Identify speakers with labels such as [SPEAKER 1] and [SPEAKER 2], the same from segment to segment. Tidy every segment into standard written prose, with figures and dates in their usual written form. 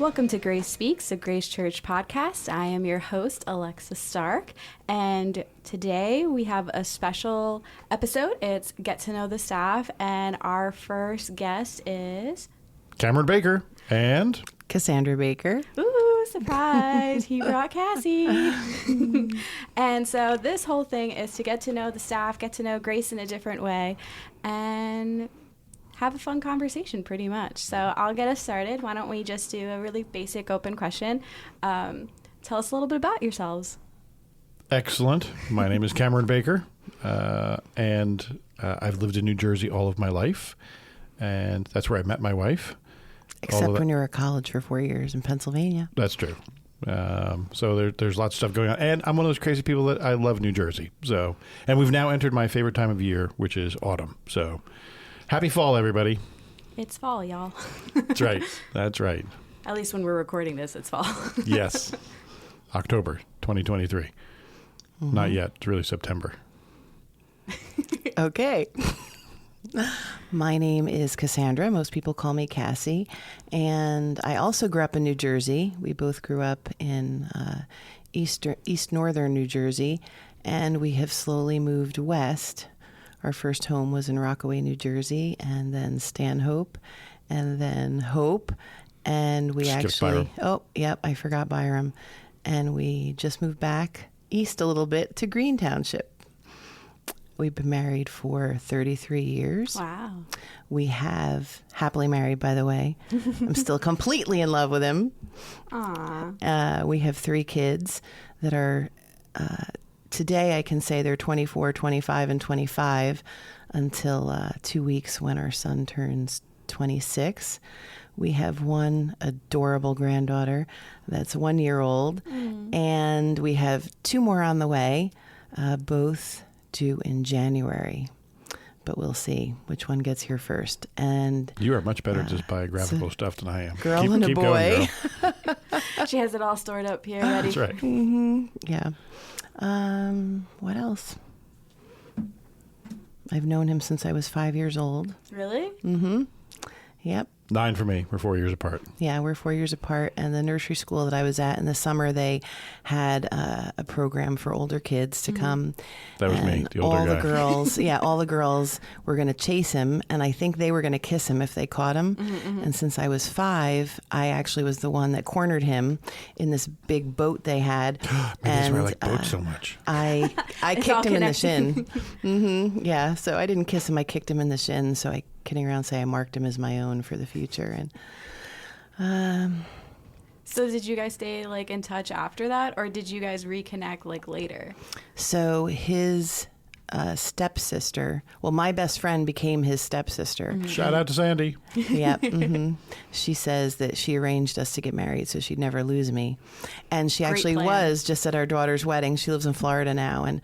[SPEAKER 1] Welcome to Grace Speaks, a Grace Church podcast. I am your host, Alexa Stark, and today we have a special episode. It's Get to Know the Staff, and our first guest is...
[SPEAKER 2] Cameron Baker and...
[SPEAKER 3] Cassandra Baker.
[SPEAKER 1] Ooh, surprise! He brought Cassie. And so this whole thing is to get to know the staff, get to know Grace in a different way, and have a fun conversation, pretty much. So I'll get us started. Why don't we just do a really basic open question? Tell us a little bit about yourselves.
[SPEAKER 2] Excellent. My name is Cameron Baker, and I've lived in New Jersey all of my life, and that's where I met my wife.
[SPEAKER 3] Except when you were at college for 4 years in Pennsylvania.
[SPEAKER 2] That's true. So there's lots of stuff going on. And I'm one of those crazy people that I love New Jersey. So, and we've now entered my favorite time of year, which is autumn. So happy fall, everybody.
[SPEAKER 1] It's fall, y'all.
[SPEAKER 2] That's right. That's right.
[SPEAKER 1] At least when we're recording this, it's fall.
[SPEAKER 2] Yes. October 2023. Mm-hmm. Not yet. It's really September.
[SPEAKER 3] Okay. My name is Cassandra. Most people call me Cassie. And I also grew up in New Jersey. We both grew up in East Northern New Jersey, and we have slowly moved west. Our first home was in Rockaway, New Jersey, and then Stanhope, and then Hope. And we
[SPEAKER 2] Byram.
[SPEAKER 3] Oh, yep, I forgot Byram. And we just moved back east a little bit to Green Township. We've been married for 33 years.
[SPEAKER 1] Wow.
[SPEAKER 3] We have happily married, by the way. I'm still completely in love with him.
[SPEAKER 1] Aww.
[SPEAKER 3] We have 3 kids that are, today I can say they're 24, 25, and 25 until 2 weeks when our son turns 26. We have one adorable granddaughter that's 1 year old, and we have 2 more on the way, both due in January, but we'll see which one gets here first. And
[SPEAKER 2] you are much better at just biographical stuff than I am.
[SPEAKER 3] Girl and a boy.
[SPEAKER 2] Going,
[SPEAKER 1] She has it all stored up here, ready.
[SPEAKER 2] That's right.
[SPEAKER 3] Mm-hmm. Yeah. What else? I've known him since I was 5 years old.
[SPEAKER 1] Really?
[SPEAKER 3] Mm-hmm. Yep.
[SPEAKER 2] 9 for me. We're 4 years apart.
[SPEAKER 3] Yeah, we're 4 years apart. And the nursery school that I was at in the summer, they had a program for older kids to come.
[SPEAKER 2] That was me, the older
[SPEAKER 3] guy.
[SPEAKER 2] guy.
[SPEAKER 3] All the girls were going to chase him, and I think they were going to kiss him if they caught him. And since I was 5, I actually was the one that cornered him in this big boat they had.
[SPEAKER 2] Maybe that's why I like boats so much.
[SPEAKER 3] I kicked him in the shin. Yeah, so I didn't kiss him. I kicked him in the shin, so I kidding around say I marked him as my own for the future. And
[SPEAKER 1] so did you guys stay like in touch after that, or did you guys reconnect like later?
[SPEAKER 3] So his stepsister, well, my best friend became his stepsister.
[SPEAKER 2] Shout out to Sandy.
[SPEAKER 3] Yep. She says that she arranged us to get married so she'd never lose me. And she actually was just at our daughter's wedding. She lives in Florida now. And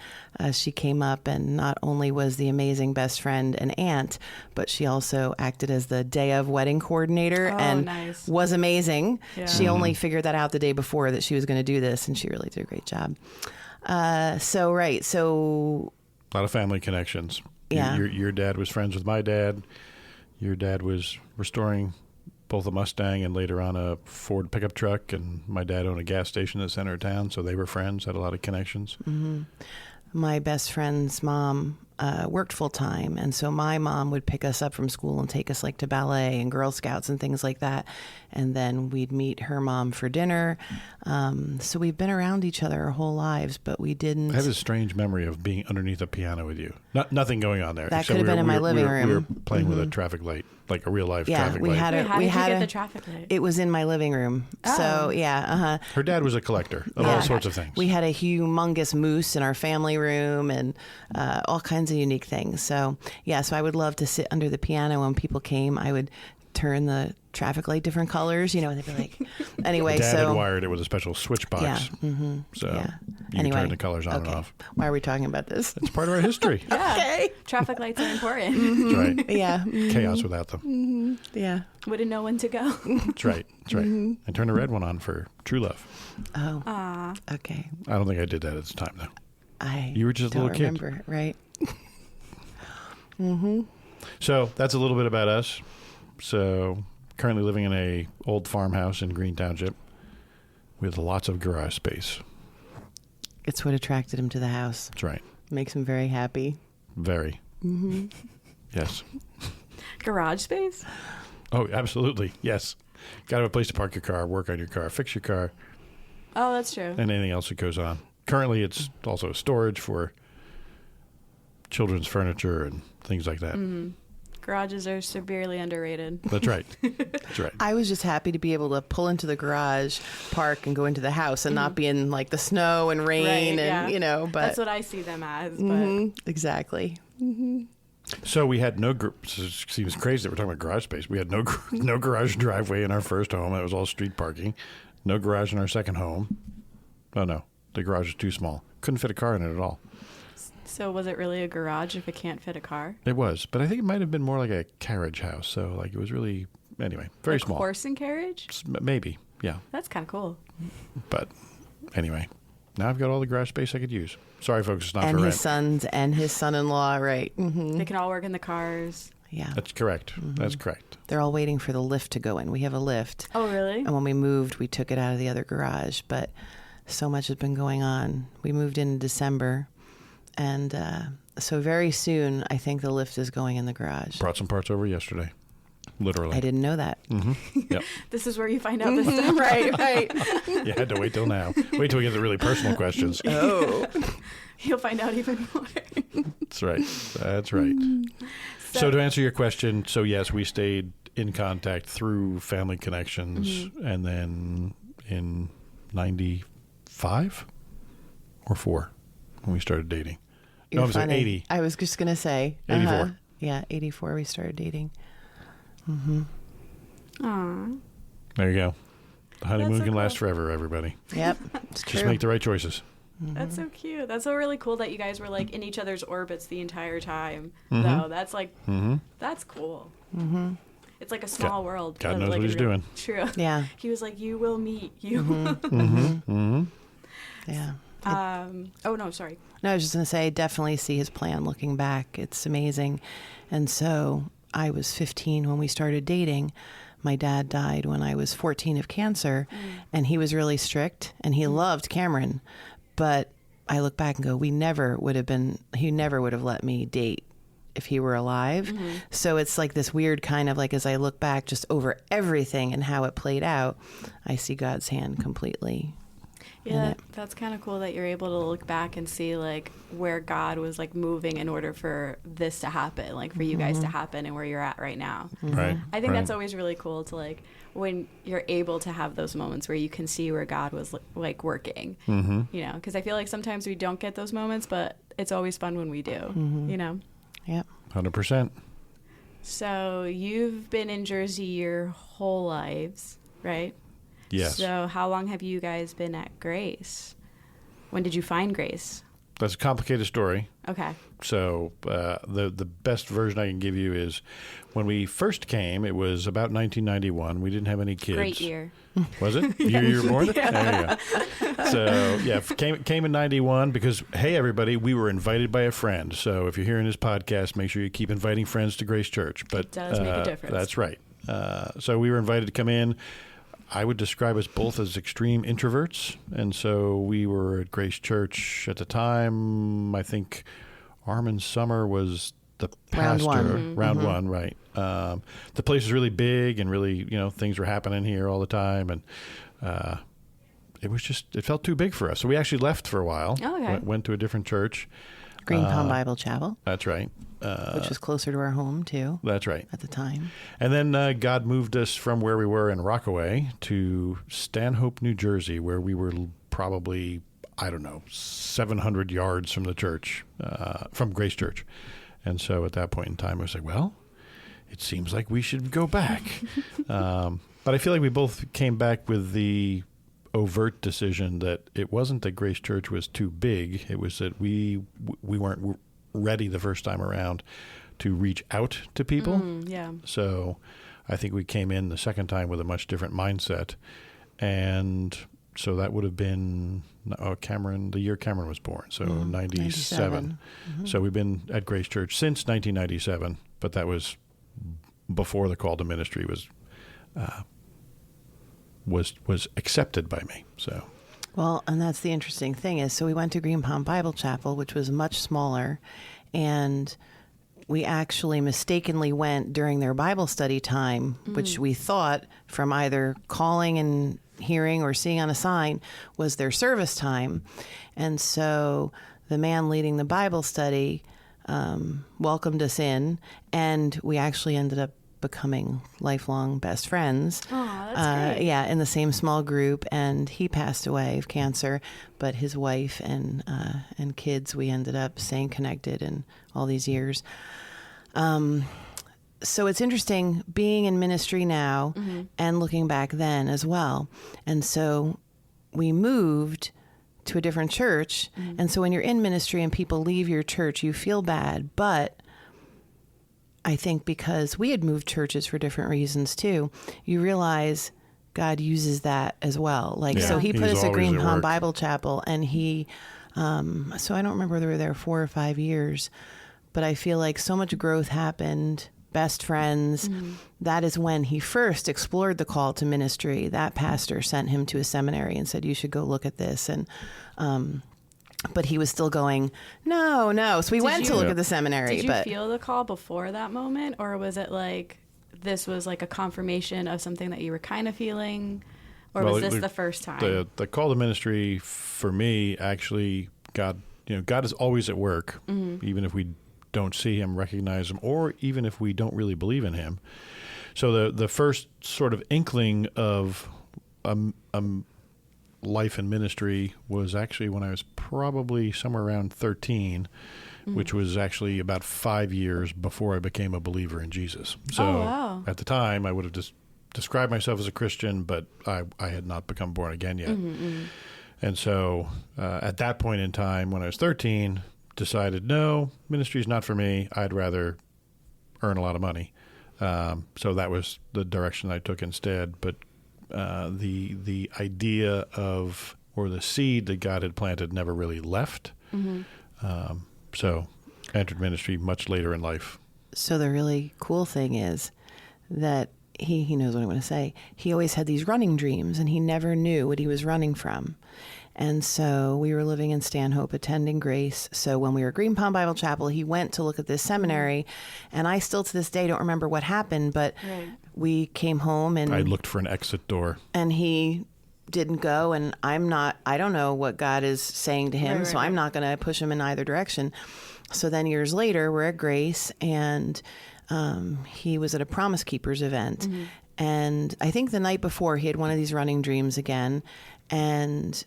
[SPEAKER 3] she came up and not only was the amazing best friend and aunt, but she also acted as the day of wedding coordinator was amazing. Yeah. She only figured that out the day before that she was going to do this, and she really did a great job. So
[SPEAKER 2] a lot of family connections.
[SPEAKER 3] Yeah.
[SPEAKER 2] Your dad was friends with my dad. Your dad was restoring both a Mustang and later on a Ford pickup truck. And my dad owned a gas station in the center of town, so they were friends, had a lot of connections.
[SPEAKER 3] Mm-hmm. My best friend's mom worked full time, and so my mom would pick us up from school and take us like to ballet and Girl Scouts and things like that, and then we'd meet her mom for dinner. So we've been around each other our whole lives, but we didn't.
[SPEAKER 2] I have a strange memory of being underneath a piano with you. Nothing going on there.
[SPEAKER 3] That could have been in my living room.
[SPEAKER 2] We were playing with a traffic light, like a real life traffic light.
[SPEAKER 1] How did you get the traffic light?
[SPEAKER 3] It was in my living room.
[SPEAKER 1] Oh.
[SPEAKER 3] So yeah.
[SPEAKER 2] Her dad was a collector of all sorts of things.
[SPEAKER 3] We had a humongous moose in our family room and all kinds of unique things. So so I would love to sit under the piano when people came. I would turn the traffic light different colors, and they'd be like, anyway.
[SPEAKER 2] Dad had wired it with a special switch box.
[SPEAKER 3] Yeah.
[SPEAKER 2] So you can turn the colors on and off.
[SPEAKER 3] Why are we talking about this?
[SPEAKER 2] It's part of our history.
[SPEAKER 1] Okay. Traffic lights are important.
[SPEAKER 2] That's right.
[SPEAKER 3] Yeah.
[SPEAKER 2] Chaos without them.
[SPEAKER 3] Yeah.
[SPEAKER 1] Wouldn't know when to go.
[SPEAKER 2] That's right. That's right. I turned the red one on for true love.
[SPEAKER 3] Oh.
[SPEAKER 1] Aww.
[SPEAKER 3] Okay.
[SPEAKER 2] I don't think I did that at the time, though.
[SPEAKER 3] You
[SPEAKER 2] were just a little kid.
[SPEAKER 3] Remember, right?
[SPEAKER 2] So that's a little bit about us. So currently living in a old farmhouse in Green Township with lots of garage space.
[SPEAKER 3] It's what attracted him to the house.
[SPEAKER 2] That's right.
[SPEAKER 3] Makes him very happy.
[SPEAKER 2] Very.
[SPEAKER 3] Mm-hmm.
[SPEAKER 2] Yes.
[SPEAKER 1] Garage space?
[SPEAKER 2] Oh, absolutely. Yes. Got to have a place to park your car, work on your car, fix your car,
[SPEAKER 1] Oh, that's true.
[SPEAKER 2] and anything else that goes on. Currently, it's also storage for children's furniture and things like that.
[SPEAKER 1] Mm-hmm. Garages are severely underrated.
[SPEAKER 2] That's right. That's right.
[SPEAKER 3] I was just happy to be able to pull into the garage, park, and go into the house and not be in like the snow and rain
[SPEAKER 1] Right,
[SPEAKER 3] and,
[SPEAKER 1] yeah.
[SPEAKER 3] but.
[SPEAKER 1] That's what I see them as. But
[SPEAKER 3] Mhm, exactly.
[SPEAKER 2] So we had no. It seems crazy that we're talking about garage space. We had no garage driveway in our first home. That was all street parking. No garage in our second home. Oh no, the garage is too small. Couldn't fit a car in it at all.
[SPEAKER 1] So was it really a garage if it can't fit a car?
[SPEAKER 2] It was, but I think it might have been more like a carriage house. So like it was really anyway very
[SPEAKER 1] Like
[SPEAKER 2] small.
[SPEAKER 1] Horse and carriage?
[SPEAKER 2] Maybe, yeah.
[SPEAKER 1] That's kind of cool.
[SPEAKER 2] But anyway, now I've got all the garage space I could use. Sorry, folks, it's not
[SPEAKER 3] And
[SPEAKER 2] for
[SPEAKER 3] his
[SPEAKER 2] rent.
[SPEAKER 3] sons and his son-in-law, right? Hmm.
[SPEAKER 1] They can all work in the cars.
[SPEAKER 3] Yeah.
[SPEAKER 2] That's correct. That's correct.
[SPEAKER 3] They're all waiting for the lift to go in. We have a lift.
[SPEAKER 1] Oh, really?
[SPEAKER 3] And when we moved, we took it out of the other garage. But so much has been going on. We moved in December. And so very soon, I think the lift is going in the garage.
[SPEAKER 2] Brought some parts over yesterday, literally.
[SPEAKER 3] I didn't know that.
[SPEAKER 2] Yep.
[SPEAKER 1] This is where you find out this stuff.
[SPEAKER 3] Right.
[SPEAKER 2] You had to wait till now. Wait till we get the really personal questions.
[SPEAKER 3] Oh.
[SPEAKER 1] You'll find out even more.
[SPEAKER 2] That's right. That's right. So to answer your question, so yes, we stayed in contact through family connections, and then in 95 or 4 when we started dating.
[SPEAKER 3] You're
[SPEAKER 2] No, I'm sorry,
[SPEAKER 3] funny.
[SPEAKER 2] 80.
[SPEAKER 3] I was just going to say.
[SPEAKER 2] 84.
[SPEAKER 3] Yeah, 84 we started dating.
[SPEAKER 1] Aw.
[SPEAKER 2] There you go. The honeymoon
[SPEAKER 1] so
[SPEAKER 2] can last
[SPEAKER 1] cool.
[SPEAKER 2] forever, everybody.
[SPEAKER 3] Yep, it's true.
[SPEAKER 2] Just make the right choices.
[SPEAKER 1] That's so cute. That's so really cool that you guys were like in each other's orbits the entire time.
[SPEAKER 2] Mm-hmm.
[SPEAKER 1] Though that's like that's cool. It's like a small world.
[SPEAKER 2] God
[SPEAKER 1] but,
[SPEAKER 2] knows
[SPEAKER 1] like,
[SPEAKER 2] what he's
[SPEAKER 1] in real-
[SPEAKER 2] doing.
[SPEAKER 1] True.
[SPEAKER 3] Yeah,
[SPEAKER 1] He was like, "You will meet you."
[SPEAKER 3] yeah.
[SPEAKER 1] Oh no, sorry.
[SPEAKER 3] No, I was just going to say, I definitely see his plan looking back. It's amazing. And so I was 15 when we started dating. My dad died when I was 14 of cancer, and he was really strict, and he loved Cameron. But I look back and go, he never would have let me date if he were alive. So it's like this weird kind of like, as I look back just over everything and how it played out, I see God's hand completely.
[SPEAKER 1] Yeah, that's kind of cool that you're able to look back and see like where God was like moving in order for this to happen, like for you guys to happen and where you're at right now.
[SPEAKER 2] Right.
[SPEAKER 1] I think
[SPEAKER 2] right.
[SPEAKER 1] that's always really cool to like when you're able to have those moments where you can see where God was like working, you know, because I feel like sometimes we don't get those moments, but it's always fun when we do, you know?
[SPEAKER 3] Yep.
[SPEAKER 2] 100%.
[SPEAKER 1] So you've been in Jersey your whole lives, right?
[SPEAKER 2] Yes.
[SPEAKER 1] So how long have you guys been at Grace? When did you find Grace?
[SPEAKER 2] That's a complicated story.
[SPEAKER 1] Okay.
[SPEAKER 2] So the best version I can give you is when we first came, it was about 1991. We didn't have any kids.
[SPEAKER 1] Great year.
[SPEAKER 2] Was it? Year you were born? There you go. So, yeah, came in 91 because, hey, everybody, we were invited by a friend. So if you're hearing this podcast, make sure you keep inviting friends to Grace Church. But
[SPEAKER 1] It does make a difference.
[SPEAKER 2] That's right. So we were invited to come in. I would describe us both as extreme introverts. And so we were at Grace Church at the time. I think Armin Summer was the pastor. Round one, right. The place is really big and really, things were happening here all the time. And it felt too big for us. So we actually left for a while.
[SPEAKER 1] Oh, okay.
[SPEAKER 2] Went to a different church.
[SPEAKER 3] Green Palm Bible Chapel,
[SPEAKER 2] That's right.
[SPEAKER 3] which was closer to our home, too,
[SPEAKER 2] That's right.
[SPEAKER 3] at the time.
[SPEAKER 2] And then God moved us from where we were in Rockaway to Stanhope, New Jersey, where we were probably, 700 yards from the church, from Grace Church. And so at that point in time, I was like, well, it seems like we should go back. But I feel like we both came back with the overt decision that it wasn't that Grace Church was too big. It was that we weren't ready the first time around to reach out to people.
[SPEAKER 1] Yeah.
[SPEAKER 2] So I think we came in the second time with a much different mindset. And so that would have been the year Cameron was born. So 97. So we've been at Grace Church since 1997, but that was before the call to ministry was was accepted by me. So.
[SPEAKER 3] Well, and that's the interesting thing is, so we went to Green Pond Bible Chapel, which was much smaller, and we actually mistakenly went during their Bible study time, which we thought from either calling and hearing or seeing on a sign was their service time. And so the man leading the Bible study welcomed us in, and we actually ended up becoming lifelong best friends.
[SPEAKER 1] Oh, that's great.
[SPEAKER 3] Yeah, in the same small group, and he passed away of cancer, but his wife and kids, we ended up staying connected in all these years. So it's interesting being in ministry now and looking back then as well. And so we moved to a different church. And so when you're in ministry and people leave your church, you feel bad, but I think because we had moved churches for different reasons too, you realize God uses that as well. Like, so he put us at Green Pond Bible Chapel, and he, so I don't remember whether we were there 4 or 5 years, but I feel like so much growth happened, best friends. That is when he first explored the call to ministry. That pastor sent him to a seminary and said, you should go look at this. And, but he was still going, no. So we went to look at the seminary.
[SPEAKER 1] Did you feel the call before that moment? Or was it like, this was like a confirmation of something that you were kind of feeling? Or was this the first time?
[SPEAKER 2] The call to ministry for me, actually, God is always at work, even if we don't see him, recognize him, or even if we don't really believe in him. So the first sort of inkling of life and ministry was actually when I was probably somewhere around 13, which was actually about 5 years before I became a believer in Jesus. So at the time, I would have just described myself as a Christian, but I had not become born again yet. And so at that point in time, when I was 13, decided, no, ministry is not for me. I'd rather earn a lot of money. So that was the direction I took instead. But the idea of, or the seed that God had planted never really left. So entered ministry much later in life.
[SPEAKER 3] So the really cool thing is that he knows what I'm going to say. He always had these running dreams, and he never knew what he was running from. And so we were living in Stanhope, attending Grace. So when we were at Green Pond Bible Chapel, he went to look at this seminary, and I still to this day don't remember what happened, but we came home and
[SPEAKER 2] I looked for an exit door,
[SPEAKER 3] and he didn't go, and I don't know what God is saying to him, so I'm not going to push him in either direction. So then years later, we're at Grace, and he was at a Promise Keepers event. And I think the night before, he had one of these running dreams again. And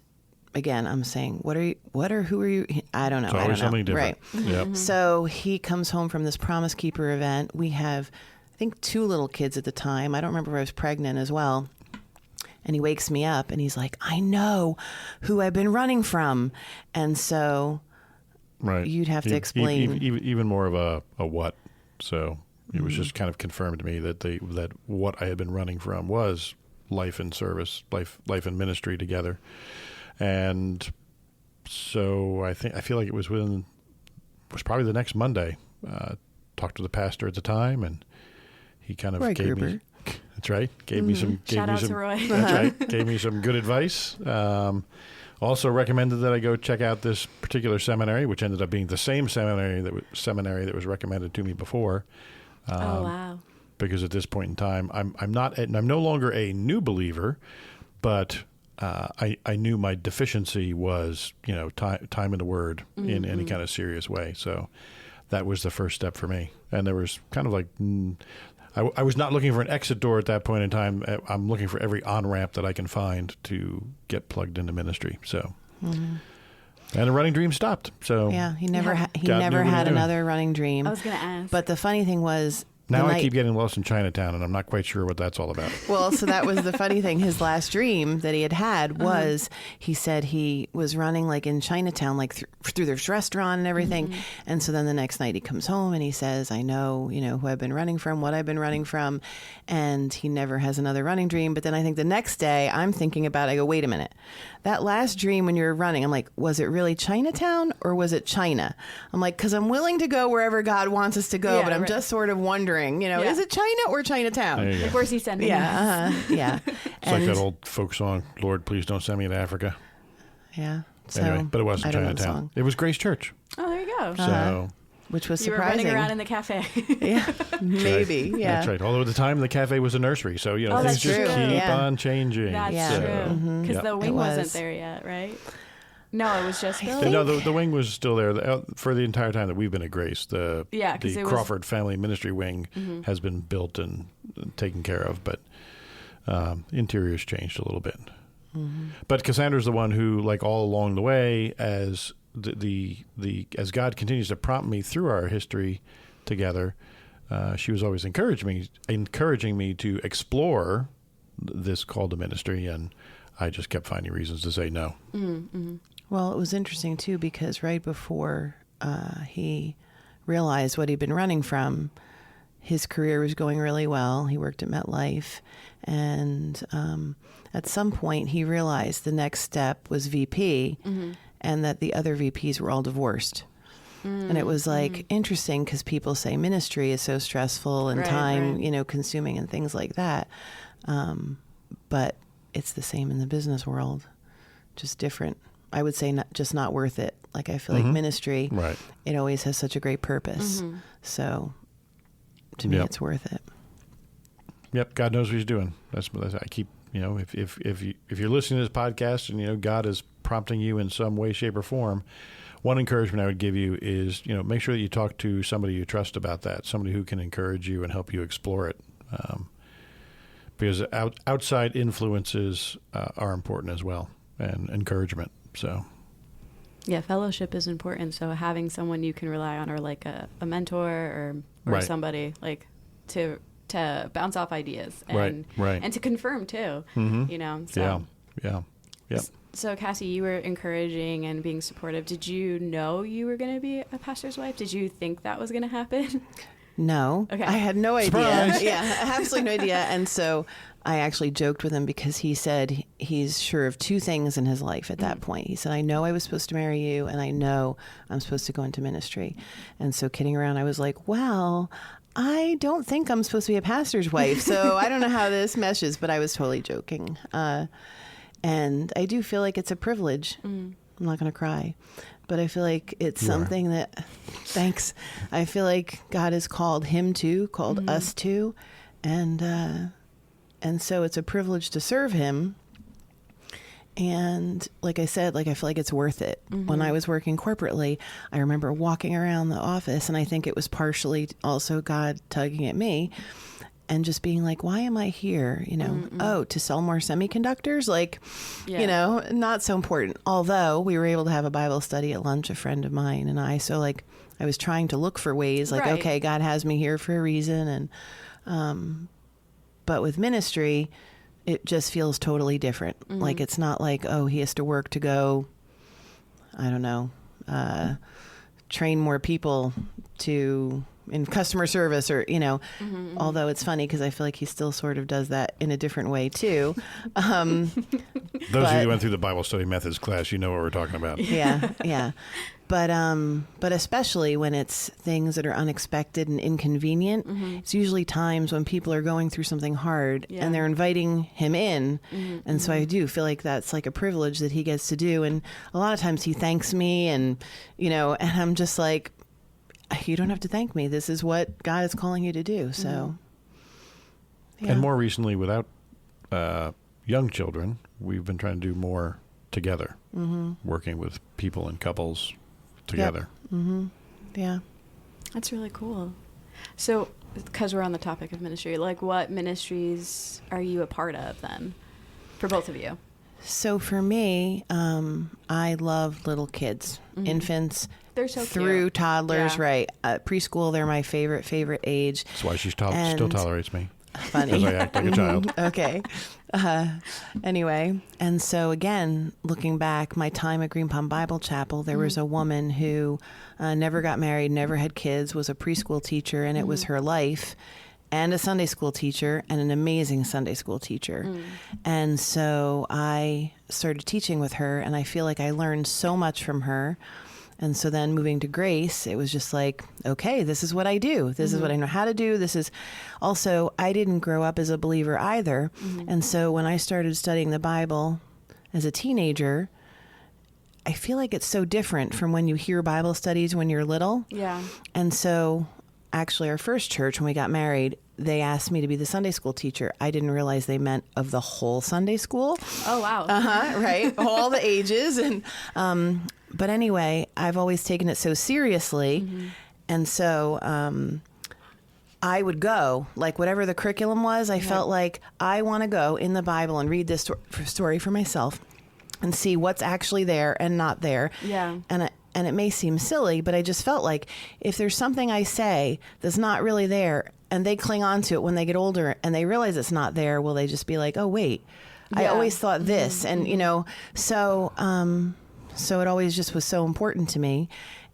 [SPEAKER 3] again, I'm saying, who are you? I don't know.
[SPEAKER 2] It's always something different.
[SPEAKER 3] Right.
[SPEAKER 2] Yep.
[SPEAKER 3] So he comes home from this Promise Keeper event. We have, I think, 2 little kids at the time. I don't remember if I was pregnant as well. And he wakes me up and he's like, I know who I've been running from. And so you'd have to explain.
[SPEAKER 2] Even more of a what. So it was just kind of confirmed to me that what I had been running from was life and service, life and ministry together. And so I feel like it was probably the next Monday. Talked to the pastor at the time, and he kind of gave me. That's right. Gave me some.
[SPEAKER 1] Shout out to Roy.
[SPEAKER 2] That's right. Gave me some good advice. Also recommended that I go check out this particular seminary, which ended up being the same seminary that was recommended to me before.
[SPEAKER 1] Oh wow!
[SPEAKER 2] Because at this point in time, I'm no longer a new believer, but I knew my deficiency was time in the Word in any kind of serious way. So that was the first step for me. And there was kind of like I was not looking for an exit door at that point in time. I'm looking for every on-ramp that I can find to get plugged into ministry. So, and the running dream stopped. So
[SPEAKER 3] yeah, he never had another running dream.
[SPEAKER 1] I was going to ask.
[SPEAKER 3] But the funny thing was,
[SPEAKER 2] now I keep getting lost in Chinatown, and I'm not quite sure what that's all about.
[SPEAKER 3] Well, so that was the funny thing. His last dream that he had was, he said he was running like in Chinatown, like through this restaurant and everything. And so then the next night he comes home and he says, I know, who I've been running from, what I've been running from. And he never has another running dream. But then I think the next day I'm thinking about, I go, wait a minute. That last dream when you were running, I'm like, was it really Chinatown or was it China? I'm like, because I'm willing to go wherever God wants us to go, but I'm just sort of wondering wondering,
[SPEAKER 1] Yeah.
[SPEAKER 3] is it China or Chinatown?
[SPEAKER 2] There you go.
[SPEAKER 1] Like, where's he sending us?
[SPEAKER 3] Yeah, yeah.
[SPEAKER 2] It's like that old folk song, Lord, please don't send me to Africa.
[SPEAKER 3] Yeah. So,
[SPEAKER 2] Anyway, but it wasn't
[SPEAKER 3] I don't know the
[SPEAKER 2] Chinatown.
[SPEAKER 3] song.
[SPEAKER 2] It was Grace Church.
[SPEAKER 1] Oh, there you go.
[SPEAKER 2] So
[SPEAKER 3] Which was
[SPEAKER 1] You were
[SPEAKER 3] surprising.
[SPEAKER 1] running around in the cafe.
[SPEAKER 3] Yeah, maybe.
[SPEAKER 2] right.
[SPEAKER 3] Yeah.
[SPEAKER 2] That's right. Although at the time the cafe was a nursery, so
[SPEAKER 1] Oh,
[SPEAKER 2] things
[SPEAKER 1] that's
[SPEAKER 2] just
[SPEAKER 1] true.
[SPEAKER 2] keep
[SPEAKER 3] Yeah.
[SPEAKER 2] on changing.
[SPEAKER 1] That's
[SPEAKER 3] Yeah.
[SPEAKER 1] true. Because the wing
[SPEAKER 3] It was.
[SPEAKER 1] wasn't there yet, right? No, it was just built.
[SPEAKER 2] No, the wing was still there for the entire time that we've been at Grace. The
[SPEAKER 1] Yeah, 'cause
[SPEAKER 2] the
[SPEAKER 1] it was-
[SPEAKER 2] Crawford Family Ministry wing has been built and taken care of, but interior's changed a little bit. But Cassandra's the one who, like all along the way, as as God continues to prompt me through our history together, she was always encouraging me to explore this call to ministry, and I just kept finding reasons to say no.
[SPEAKER 3] Well, it was interesting, too, because right before he realized what he'd been running from, his career was going really well. He worked at MetLife. And at some point, he realized the next step was VP and that the other VPs were all divorced. And it was like interesting because people say ministry is so stressful and
[SPEAKER 1] Right,
[SPEAKER 3] time,
[SPEAKER 1] right.
[SPEAKER 3] consuming and things like that. But it's the same in the business world, just different. I would say not worth it. Like I feel like ministry,
[SPEAKER 2] Right.
[SPEAKER 3] it always has such a great purpose. So to me,
[SPEAKER 2] Yep.
[SPEAKER 3] it's worth it.
[SPEAKER 2] Yep, God knows what He's doing. That's I keep if you're listening to this podcast and God is prompting you in some way, shape, or form, one encouragement I would give you is make sure that you talk to somebody you trust about that, somebody who can encourage you and help you explore it, because outside influences are important as well, and encouragement. So.
[SPEAKER 1] Yeah, fellowship is important. So having someone you can rely on, or like a mentor or
[SPEAKER 2] Right.
[SPEAKER 1] somebody like to bounce off ideas and
[SPEAKER 2] Right.
[SPEAKER 1] and to confirm too. So
[SPEAKER 2] Yeah.
[SPEAKER 1] So Cassie, you were encouraging and being supportive. Did you know you were going to be a pastor's wife? Did you think that was going to happen?
[SPEAKER 3] No,
[SPEAKER 1] Okay.
[SPEAKER 3] I had no idea.
[SPEAKER 2] Surprise.
[SPEAKER 3] Yeah, absolutely no idea. And so I actually joked with him because he said he's sure of two things in his life at that point. He said, I know I was supposed to marry you, and I know I'm supposed to go into ministry. And so kidding around, I was like, well, I don't think I'm supposed to be a pastor's wife, so I don't know how this meshes, but I was totally joking. And I do feel like it's a privilege. I'm not going to cry. But I feel like it's something that, thanks, I feel like God has called him to, called us to. And so it's a privilege to serve him. And like I said, I feel like it's worth it. When I was working corporately, I remember walking around the office, and I think it was partially also God tugging at me and just being like, why am I here? Oh, to sell more semiconductors? Not so important. Although we were able to have a Bible study at lunch, a friend of mine and I. So I was trying to look for ways
[SPEAKER 1] Right.
[SPEAKER 3] okay, God has me here for a reason. And, but with ministry, it just feels totally different. Like, it's not like, oh, he has to work to go, I don't know, train more people in customer service or, although it's funny because I feel like he still sort of does that in a different way too.
[SPEAKER 2] Those of you who went through the Bible study methods class, you know what we're talking about.
[SPEAKER 3] Yeah. But especially when it's things that are unexpected and inconvenient, it's usually times when people are going through something hard and they're inviting him in. And so I do feel like that's like a privilege that he gets to do. And a lot of times he thanks me and I'm just like, you don't have to thank me. This is what God is calling you to do. So, yeah.
[SPEAKER 2] And more recently, without young children, we've been trying to do more together, working with people and couples together.
[SPEAKER 3] Yeah.
[SPEAKER 1] That's really cool. So, because we're on the topic of ministry, what ministries are you a part of then, for both of you?
[SPEAKER 3] So for me, I love little kids, infants.
[SPEAKER 1] They're so
[SPEAKER 3] through
[SPEAKER 1] cute.
[SPEAKER 3] toddlers,
[SPEAKER 1] Yeah.
[SPEAKER 3] right? Preschool, they're my favorite age.
[SPEAKER 2] That's why she still
[SPEAKER 3] And-
[SPEAKER 2] tolerates me.
[SPEAKER 3] Funny.
[SPEAKER 2] Because I act like a child.
[SPEAKER 3] Okay. Anyway, and so again, looking back, my time at Green Palm Bible Chapel, there was a woman who never got married, never had kids, was a preschool teacher, and it was her life, and a Sunday school teacher, and an amazing Sunday school teacher. And so I started teaching with her, and I feel like I learned so much from her. And so then moving to Grace, it was just like, okay, this is what I do. This is what I know how to do. This is also, I didn't grow up as a believer either. And so when I started studying the Bible as a teenager, I feel like it's so different from when you hear Bible studies when you're little.
[SPEAKER 1] Yeah.
[SPEAKER 3] And so actually our first church, when we got married, they asked me to be the Sunday school teacher. I didn't realize they meant of the whole Sunday school.
[SPEAKER 1] Oh, wow.
[SPEAKER 3] Right. All the ages. And, but anyway, I've always taken it so seriously. And so, I would go, like whatever the curriculum was, I felt like I want to go in the Bible and read this story for myself and see what's actually there and not there.
[SPEAKER 1] Yeah.
[SPEAKER 3] And it may seem silly, but I just felt like if there's something I say that's not really there and they cling on to it when they get older and they realize it's not there, will they just be like, oh, wait, I always thought this. And, you know, so it always just was so important to me.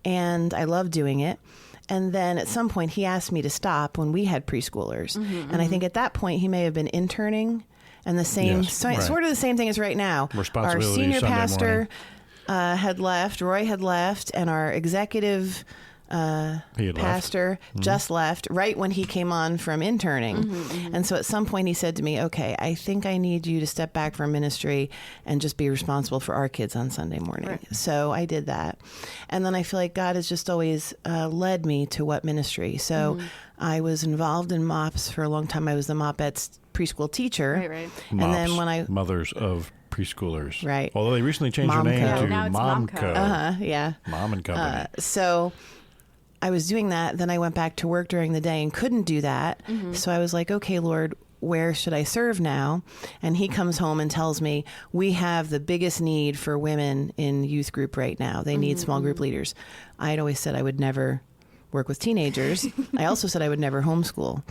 [SPEAKER 3] And I love doing it. And then at some point he asked me to stop when we had preschoolers. And I think at that point he may have been interning. And the same, sort of the same thing as right now. Our senior pastor had left, Roy had left, and our executive pastor just left right when he came on from interning. And so at some point he said to me, okay, I think I need you to step back from ministry and just be responsible for our kids on Sunday morning. Right. So I did that. And then I feel like God has just always led me to what ministry. So I was involved in MOPS for a long time. I was the MOPET's preschool teacher.
[SPEAKER 1] Right.
[SPEAKER 3] And
[SPEAKER 2] MOPS,
[SPEAKER 3] then when I...
[SPEAKER 2] Mothers of Preschoolers.
[SPEAKER 3] Right.
[SPEAKER 2] Although they recently changed their name to
[SPEAKER 1] now it's
[SPEAKER 2] Momco.
[SPEAKER 3] Yeah.
[SPEAKER 2] Mom and Company.
[SPEAKER 3] So I was doing that. Then I went back to work during the day and couldn't do that. So I was like, okay, Lord, where should I serve now? And he comes home and tells me, we have the biggest need for women in youth group right now. They need small group leaders. I had always said I would never work with teenagers. I also said I would never homeschool.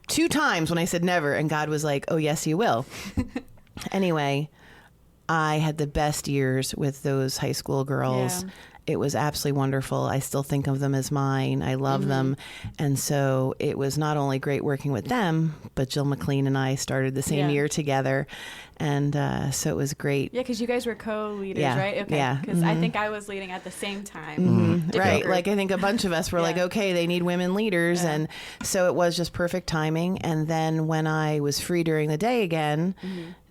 [SPEAKER 3] 2 times when I said never, and God was like, oh, yes, you will. Anyway, I had the best years with those high school girls.
[SPEAKER 1] Yeah.
[SPEAKER 3] It was absolutely wonderful. I still think of them as mine. I love them. And so it was not only great working with them, but Jill McLean and I started the same year together. And so it was great.
[SPEAKER 1] Yeah, because you guys were co-leaders, right? Okay.
[SPEAKER 3] Yeah.
[SPEAKER 1] Because I think I was leading at the same time.
[SPEAKER 3] Right.
[SPEAKER 1] Group.
[SPEAKER 3] Like I think a bunch of us were like, okay, they need women leaders. And so it was just perfect timing. And then when I was free during the day again,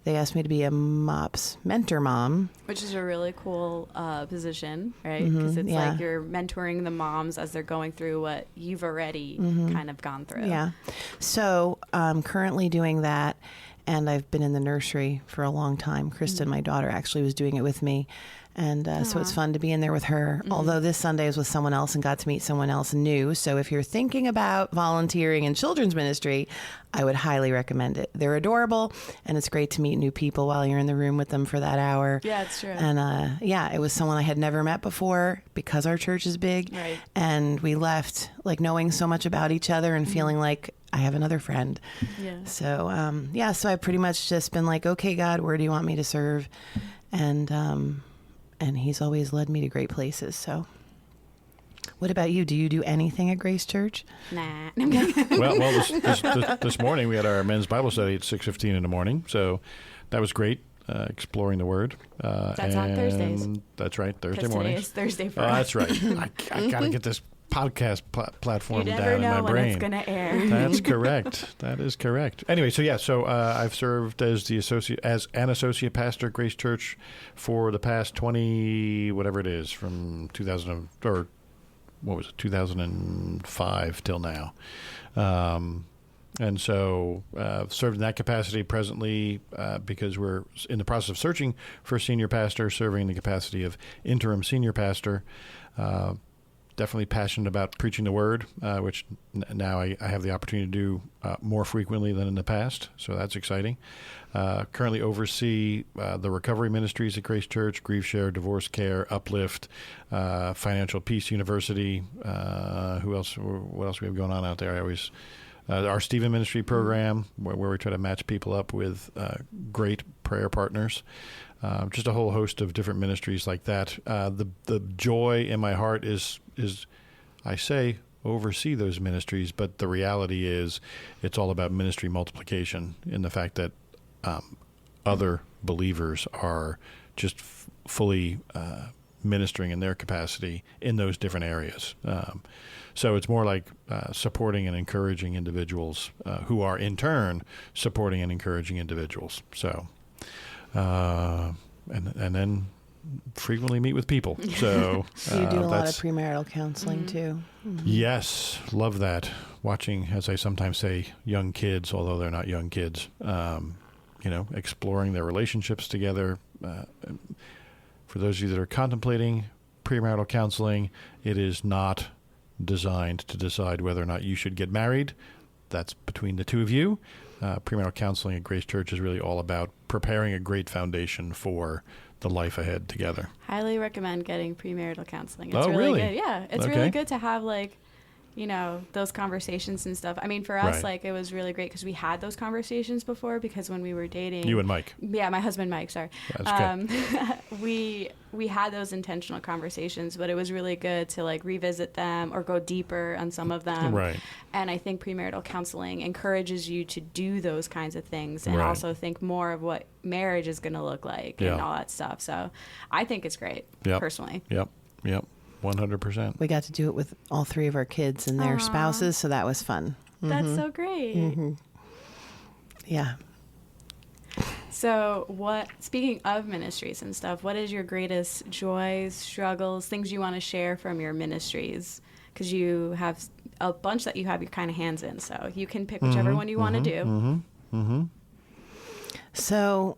[SPEAKER 3] they asked me to be a MOPS mentor mom.
[SPEAKER 1] Which is a really cool position, right? Because it's like you're mentoring the moms as they're going through what you've already kind of gone through.
[SPEAKER 3] Yeah. So I'm currently doing that. And I've been in the nursery for a long time. Kristen, my daughter, actually was doing it with me. And so it's fun to be in there with her. Although this Sunday I was with someone else and got to meet someone else new. So if you're thinking about volunteering in children's ministry, I would highly recommend it. They're adorable, and it's great to meet new people while you're in the room with them for that hour.
[SPEAKER 1] Yeah, it's true.
[SPEAKER 3] And it was someone I had never met before because our church is big.
[SPEAKER 1] Right.
[SPEAKER 3] And we left like knowing so much about each other and feeling like I have another friend.
[SPEAKER 1] Yeah.
[SPEAKER 3] So, so I've pretty much just been like, okay, God, where do you want me to serve? And he's always led me to great places. So what about you? Do you do anything at Grace Church?
[SPEAKER 1] Nah.
[SPEAKER 2] Well, this morning we had our men's Bible study at 6:15 in the morning. So that was great, exploring the Word.
[SPEAKER 1] That's on Thursdays.
[SPEAKER 2] That's right, Thursday
[SPEAKER 1] morning.
[SPEAKER 2] morning.
[SPEAKER 1] It's Thursday for us.
[SPEAKER 2] That's right. I got to get this podcast platform
[SPEAKER 1] you
[SPEAKER 2] down
[SPEAKER 1] never
[SPEAKER 2] in
[SPEAKER 1] know
[SPEAKER 2] my
[SPEAKER 1] when
[SPEAKER 2] brain.
[SPEAKER 1] it's going to air.
[SPEAKER 2] That's correct. That is correct. Anyway, so I've served as an associate pastor at Grace Church for the past 20 whatever it is, from 2005 till now. And so served in that capacity presently because we're in the process of searching for a senior pastor, serving in the capacity of interim senior pastor. Definitely passionate about preaching the Word, which now I have the opportunity to do more frequently than in the past. So that's exciting. Currently oversee the recovery ministries at Grace Church, Grief Share, Divorce Care, Uplift, Financial Peace University. What else we have going on out there? Our Stephen Ministry program, where we try to match people up with great prayer partners. Just a whole host of different ministries like that. The joy in my heart is I say oversee those ministries, but the reality is it's all about ministry multiplication in the fact that other believers are just fully ministering in their capacity in those different areas. So it's more like supporting and encouraging individuals who are in turn supporting and encouraging individuals. So, and then frequently meet with people. So
[SPEAKER 3] you do a lot of premarital counseling too. Mm-hmm.
[SPEAKER 2] Yes, love that. Watching, as I sometimes say, young kids, although they're not young kids, exploring their relationships together. For those of you that are contemplating premarital counseling, it is not designed to decide whether or not you should get married. That's between the two of you. Premarital counseling at Grace Church is really all about preparing a great foundation for the life ahead together.
[SPEAKER 1] Highly recommend getting premarital counseling. It's
[SPEAKER 2] really
[SPEAKER 1] good. Yeah, it's really good to have those conversations and stuff. I mean, for us, it was really great because we had those conversations before, because when we were dating,
[SPEAKER 2] you and Mike.
[SPEAKER 1] Yeah, my husband, Mike, sorry.
[SPEAKER 2] That's okay.
[SPEAKER 1] we had those intentional conversations, but it was really good to revisit them or go deeper on some of them.
[SPEAKER 2] Right.
[SPEAKER 1] And I think premarital counseling encourages you to do those kinds of things and also think more of what marriage is going to look like and all that stuff. So I think it's great, personally.
[SPEAKER 2] Yep. 100%.
[SPEAKER 3] We got to do it with all three of our kids and their spouses, so that was fun. Mm-hmm.
[SPEAKER 1] That's so great.
[SPEAKER 3] Mm-hmm. Yeah.
[SPEAKER 1] So speaking of ministries and stuff, what is your greatest joys, struggles, things you want to share from your ministries? Because you have a bunch that you have your kind of hands in, so you can pick whichever one you want to do.
[SPEAKER 3] So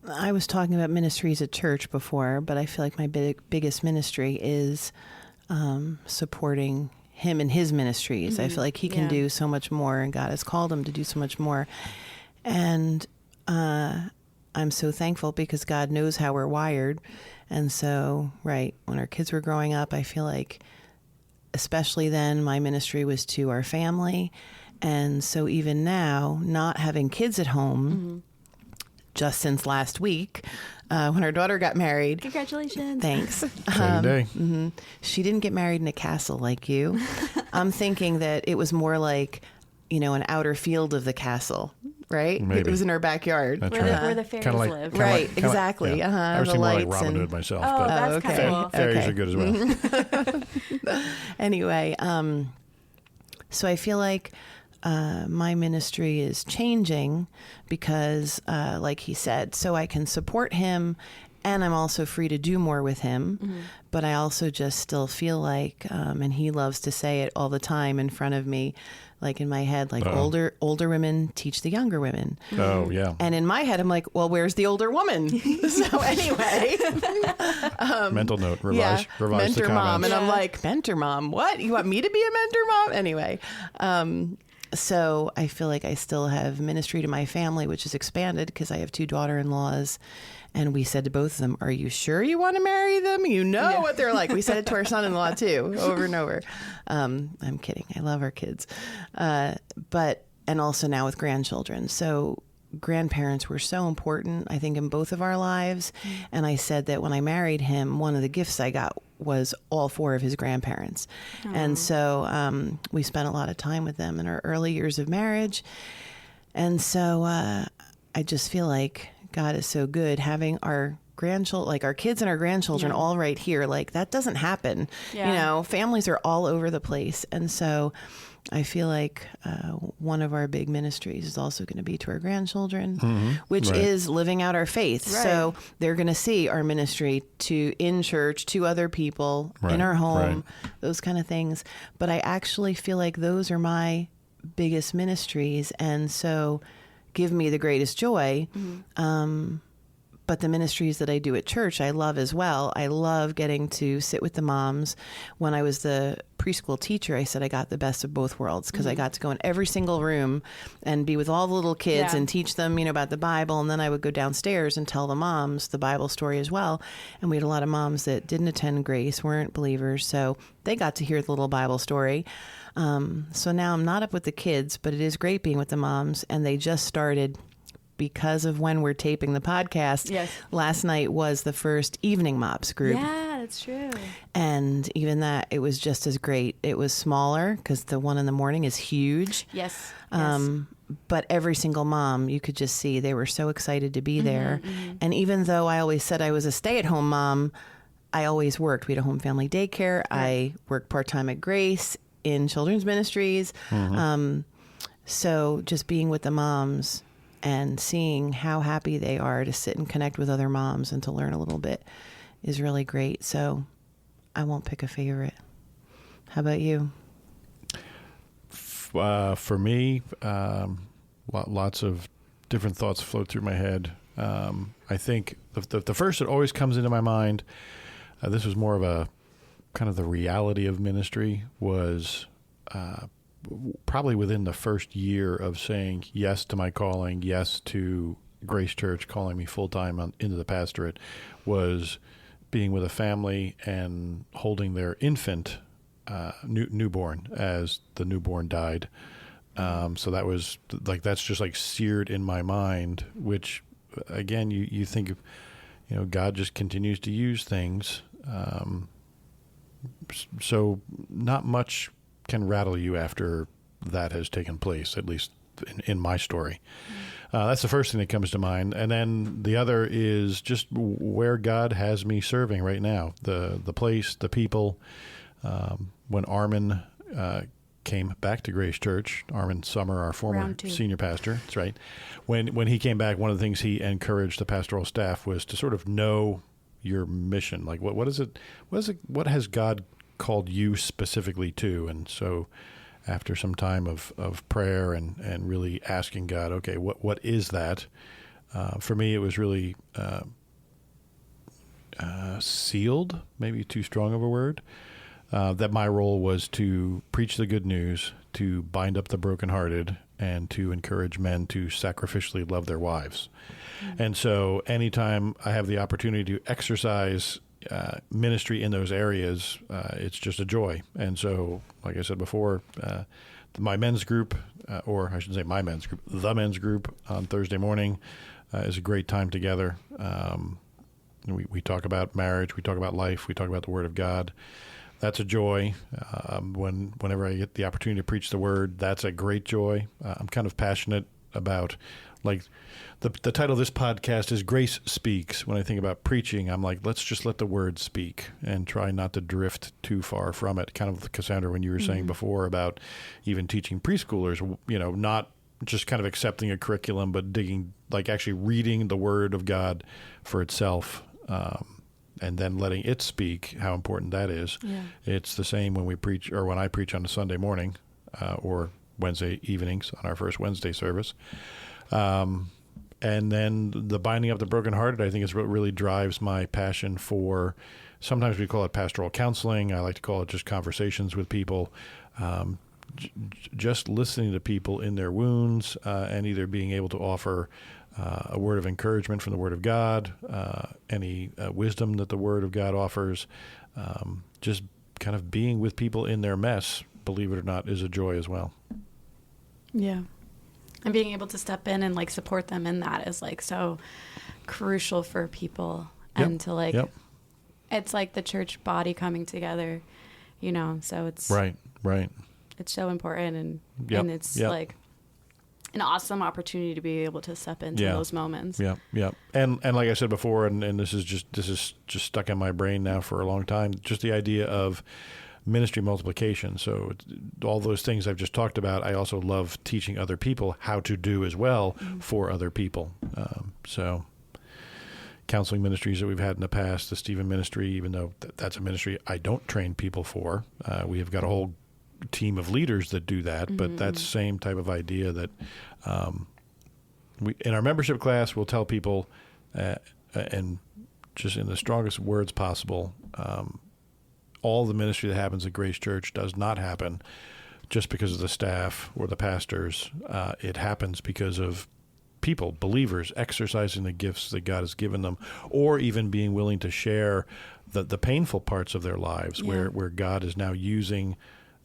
[SPEAKER 3] I was talking about ministries at church before, but I feel like my biggest ministry is supporting him in his ministries. I feel like he can do so much more, and God has called him to do so much more. And I'm so thankful because God knows how we're wired. And so, when our kids were growing up, I feel like, especially then, my ministry was to our family. And so even now, not having kids at home, just since last week, when our daughter got married.
[SPEAKER 1] Congratulations.
[SPEAKER 3] Thanks.
[SPEAKER 2] Exciting day.
[SPEAKER 3] She didn't get married in a castle like you. I'm thinking that it was more like, an outer field of the castle, right?
[SPEAKER 2] Maybe.
[SPEAKER 3] It was in our backyard.
[SPEAKER 1] That's where the fairies live.
[SPEAKER 3] Right, exactly.
[SPEAKER 2] Yeah. I was
[SPEAKER 3] the
[SPEAKER 2] thinking more
[SPEAKER 3] lights
[SPEAKER 2] like Robin Hood myself.
[SPEAKER 1] Oh,
[SPEAKER 2] but
[SPEAKER 1] that's kind of cool.
[SPEAKER 2] Fairies are good as well.
[SPEAKER 3] Anyway, so I feel like my ministry is changing because, like he said, so I can support him, and I'm also free to do more with him. But I also just still feel like, and he loves to say it all the time in front of me, like in my head, like older women teach the younger women.
[SPEAKER 2] Oh, yeah.
[SPEAKER 3] And in my head, I'm like, well, where's the older woman? So anyway.
[SPEAKER 2] Mental note, revise
[SPEAKER 3] mentor
[SPEAKER 2] the
[SPEAKER 3] mom.
[SPEAKER 2] comments.
[SPEAKER 3] And I'm like, mentor mom? What? You want me to be a mentor mom? Anyway. So I feel like I still have ministry to my family, which is expanded because I have 2 daughter-in-laws. And we said to both of them, are you sure you want to marry them? You know what they're like. We said it to our son-in-law too, over and over. I'm kidding. I love our kids. And also now with grandchildren. So grandparents were so important, I think, in both of our lives. And I said that when I married him, one of the gifts I got was all 4 of his grandparents. And so we spent a lot of time with them in our early years of marriage. And so I just feel like God is so good having our grandchildren, like our kids and our grandchildren all right here. Like that doesn't happen. Families are all over the place. And so I feel like one of our big ministries is also going to be to our grandchildren, which is living out our faith. So they're going to see our ministry in church, to other people, in our home, those kind of things. But I actually feel like those are my biggest ministries. And so give me the greatest joy. But the ministries that I do at church, I love as well. I love getting to sit with the moms. When I was the preschool teacher, I said I got the best of both worlds because I got to go in every single room and be with all the little kids and teach them, about the Bible. And then I would go downstairs and tell the moms the Bible story as well. And we had a lot of moms that didn't attend Grace, weren't believers. So they got to hear the little Bible story. So now I'm not up with the kids, but it is great being with the moms. And they just started, because of when we're taping the podcast, last night was the first evening mops group.
[SPEAKER 1] Yeah, that's true.
[SPEAKER 3] And even that, it was just as great. It was smaller because the one in the morning is huge.
[SPEAKER 1] Yes.
[SPEAKER 3] But every single mom, you could just see they were so excited to be there. And even though I always said I was a stay-at-home mom, I always worked. We had a home family daycare. I worked part-time at Grace in children's ministries. So just being with the moms and seeing how happy they are to sit and connect with other moms and to learn a little bit is really great. So I won't pick a favorite. How about you?
[SPEAKER 2] For me, lots of different thoughts float through my head. I think the first that always comes into my mind, this was more of a kind of the reality of ministry, was probably within the first year of saying yes to my calling, yes to Grace Church calling me full-time into the pastorate, was being with a family and holding their infant newborn as the newborn died. So that was like, that's just like seared in my mind, which again, you think of, God just continues to use things. So not much can rattle you after that has taken place, at least in my story. That's the first thing that comes to mind. And then the other is just where God has me serving right now, the place, the people. When Armin came back to Grace Church, Armin Summer, our former senior pastor, that's right. When he came back, one of the things he encouraged the pastoral staff was to sort of know your mission. Like, what is it? What has God called you specifically to? And so after some time of prayer and really asking God, okay, what is that? For me, it was really sealed, maybe too strong of a word, that my role was to preach the good news, to bind up the brokenhearted, and to encourage men to sacrificially love their wives. And so anytime I have the opportunity to exercise ministry in those areas, it's just a joy. And so, like I said before, my men's group, or I shouldn't say my men's group, the men's group on Thursday morning is a great time together. We talk about marriage, we talk about life, we talk about the Word of God. That's a joy. Whenever I get the opportunity to preach the Word, that's a great joy. I'm kind of passionate about, like, the title of this podcast is Grace Speaks. When I think about preaching, I'm like, let's just let the Word speak and try not to drift too far from it. Kind of, Cassandra, when you were saying before about even teaching preschoolers, not just kind of accepting a curriculum, but digging, like actually reading the Word of God for itself. And then letting it speak, how important that is. Yeah. It's the same when we preach, or when I preach on a Sunday morning, or Wednesday evenings on our first Wednesday service. And then the binding up the brokenhearted, I think, is what really drives my passion for, sometimes we call it pastoral counseling. I like to call it just conversations with people, just listening to people in their wounds, and either being able to offer a word of encouragement from the Word of God, any wisdom that the Word of God offers, just kind of being with people in their mess, believe it or not, is a joy as well.
[SPEAKER 1] Yeah. And being able to step in and, like, support them in that is, like, so crucial for people. And to, like, it's like the church body coming together, so it's... Right. It's so important, and it's, like, an awesome opportunity to be able to step into those moments. Yeah. And like I said before, and this is just stuck in my brain now for a long time, just the idea of ministry multiplication. So all those things I've just talked about, I also love teaching other people how to do as well for other people. So counseling ministries that we've had in the past, the Stephen ministry, even though that's a ministry I don't train people for, we have got a whole team of leaders that do that, but that's the same type of idea that we, in our membership class, we'll tell people, and just in the strongest words possible, all the ministry that happens at Grace Church does not happen just because of the staff or the pastors. It happens because of people, believers, exercising the gifts that God has given them, or even being willing to share the painful parts of their lives, where God is now using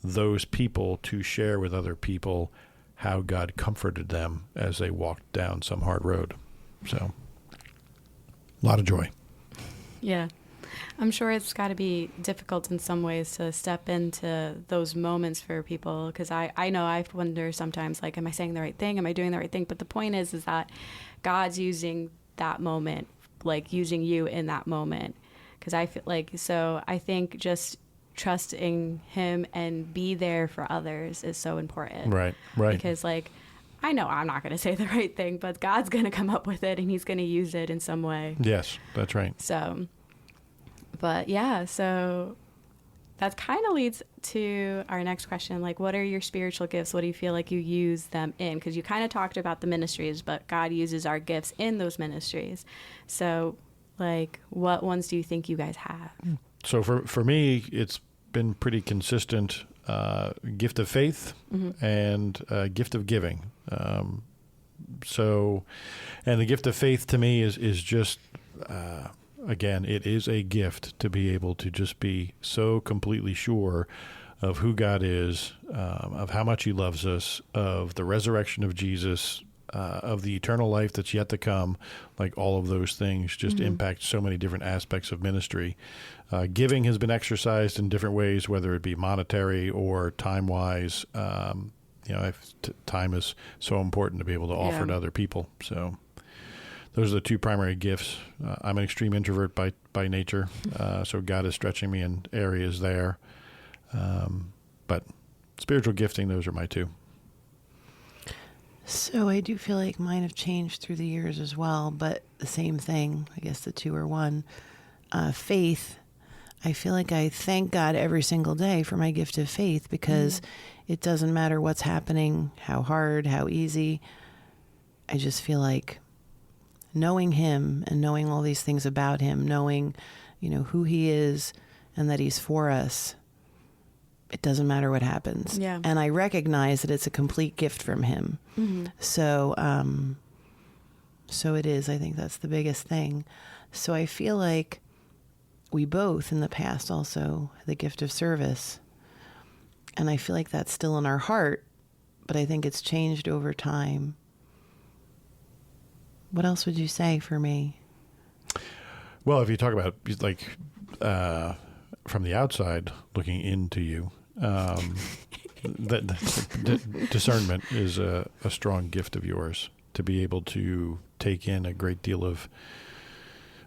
[SPEAKER 1] those people to share with other people how God comforted them as they walked down some hard road. So, a lot of joy. Yeah. I'm sure it's got to be difficult in some ways to step into those moments for people, because I know I wonder sometimes, like, am I saying the right thing? Am I doing the right thing? But the point is that God's using that moment, like using you in that moment. because I feel like, so I think just trusting him and be there for others is so important.
[SPEAKER 2] Right.
[SPEAKER 1] Because like, I know I'm not going to say the right thing, but God's going to come up with it and he's going to use it in some way.
[SPEAKER 2] Yes, that's right.
[SPEAKER 1] So, but yeah, so that kind of leads to our next question. Like, what are your spiritual gifts? What do you feel like you use them in? Because you kind of talked about the ministries, but God uses our gifts in those ministries. So, like, what ones do you think you guys have?
[SPEAKER 2] So for me, it's been pretty consistent. Gift of faith and gift of giving. So, and the gift of faith to me is just, again, it is a gift to be able to just be so completely sure of who God is, of how much he loves us, of the resurrection of Jesus, of the eternal life that's yet to come. Like all of those things just impact so many different aspects of ministry. Giving has been exercised in different ways, whether it be monetary or time-wise. Time is so important to be able to offer to other people. So those are the two primary gifts. I'm an extreme introvert by nature, so God is stretching me in areas there. But spiritual gifting, those are my two.
[SPEAKER 3] So I do feel like mine have changed through the years as well, but the same thing. I guess the two are one. Faith. I feel like I thank God every single day for my gift of faith because it doesn't matter what's happening, how hard, how easy. I just feel like knowing him and knowing all these things about him, knowing, who he is and that he's for us, it doesn't matter what happens.
[SPEAKER 1] Yeah.
[SPEAKER 3] And I recognize that it's a complete gift from him. So it is. I think that's the biggest thing. So I feel like we both in the past also had the gift of service. And I feel like that's still in our heart, but I think it's changed over time. What else would you say for me?
[SPEAKER 2] Well, if you talk about like from the outside looking into you, discernment is a strong gift of yours, to be able to take in a great deal of,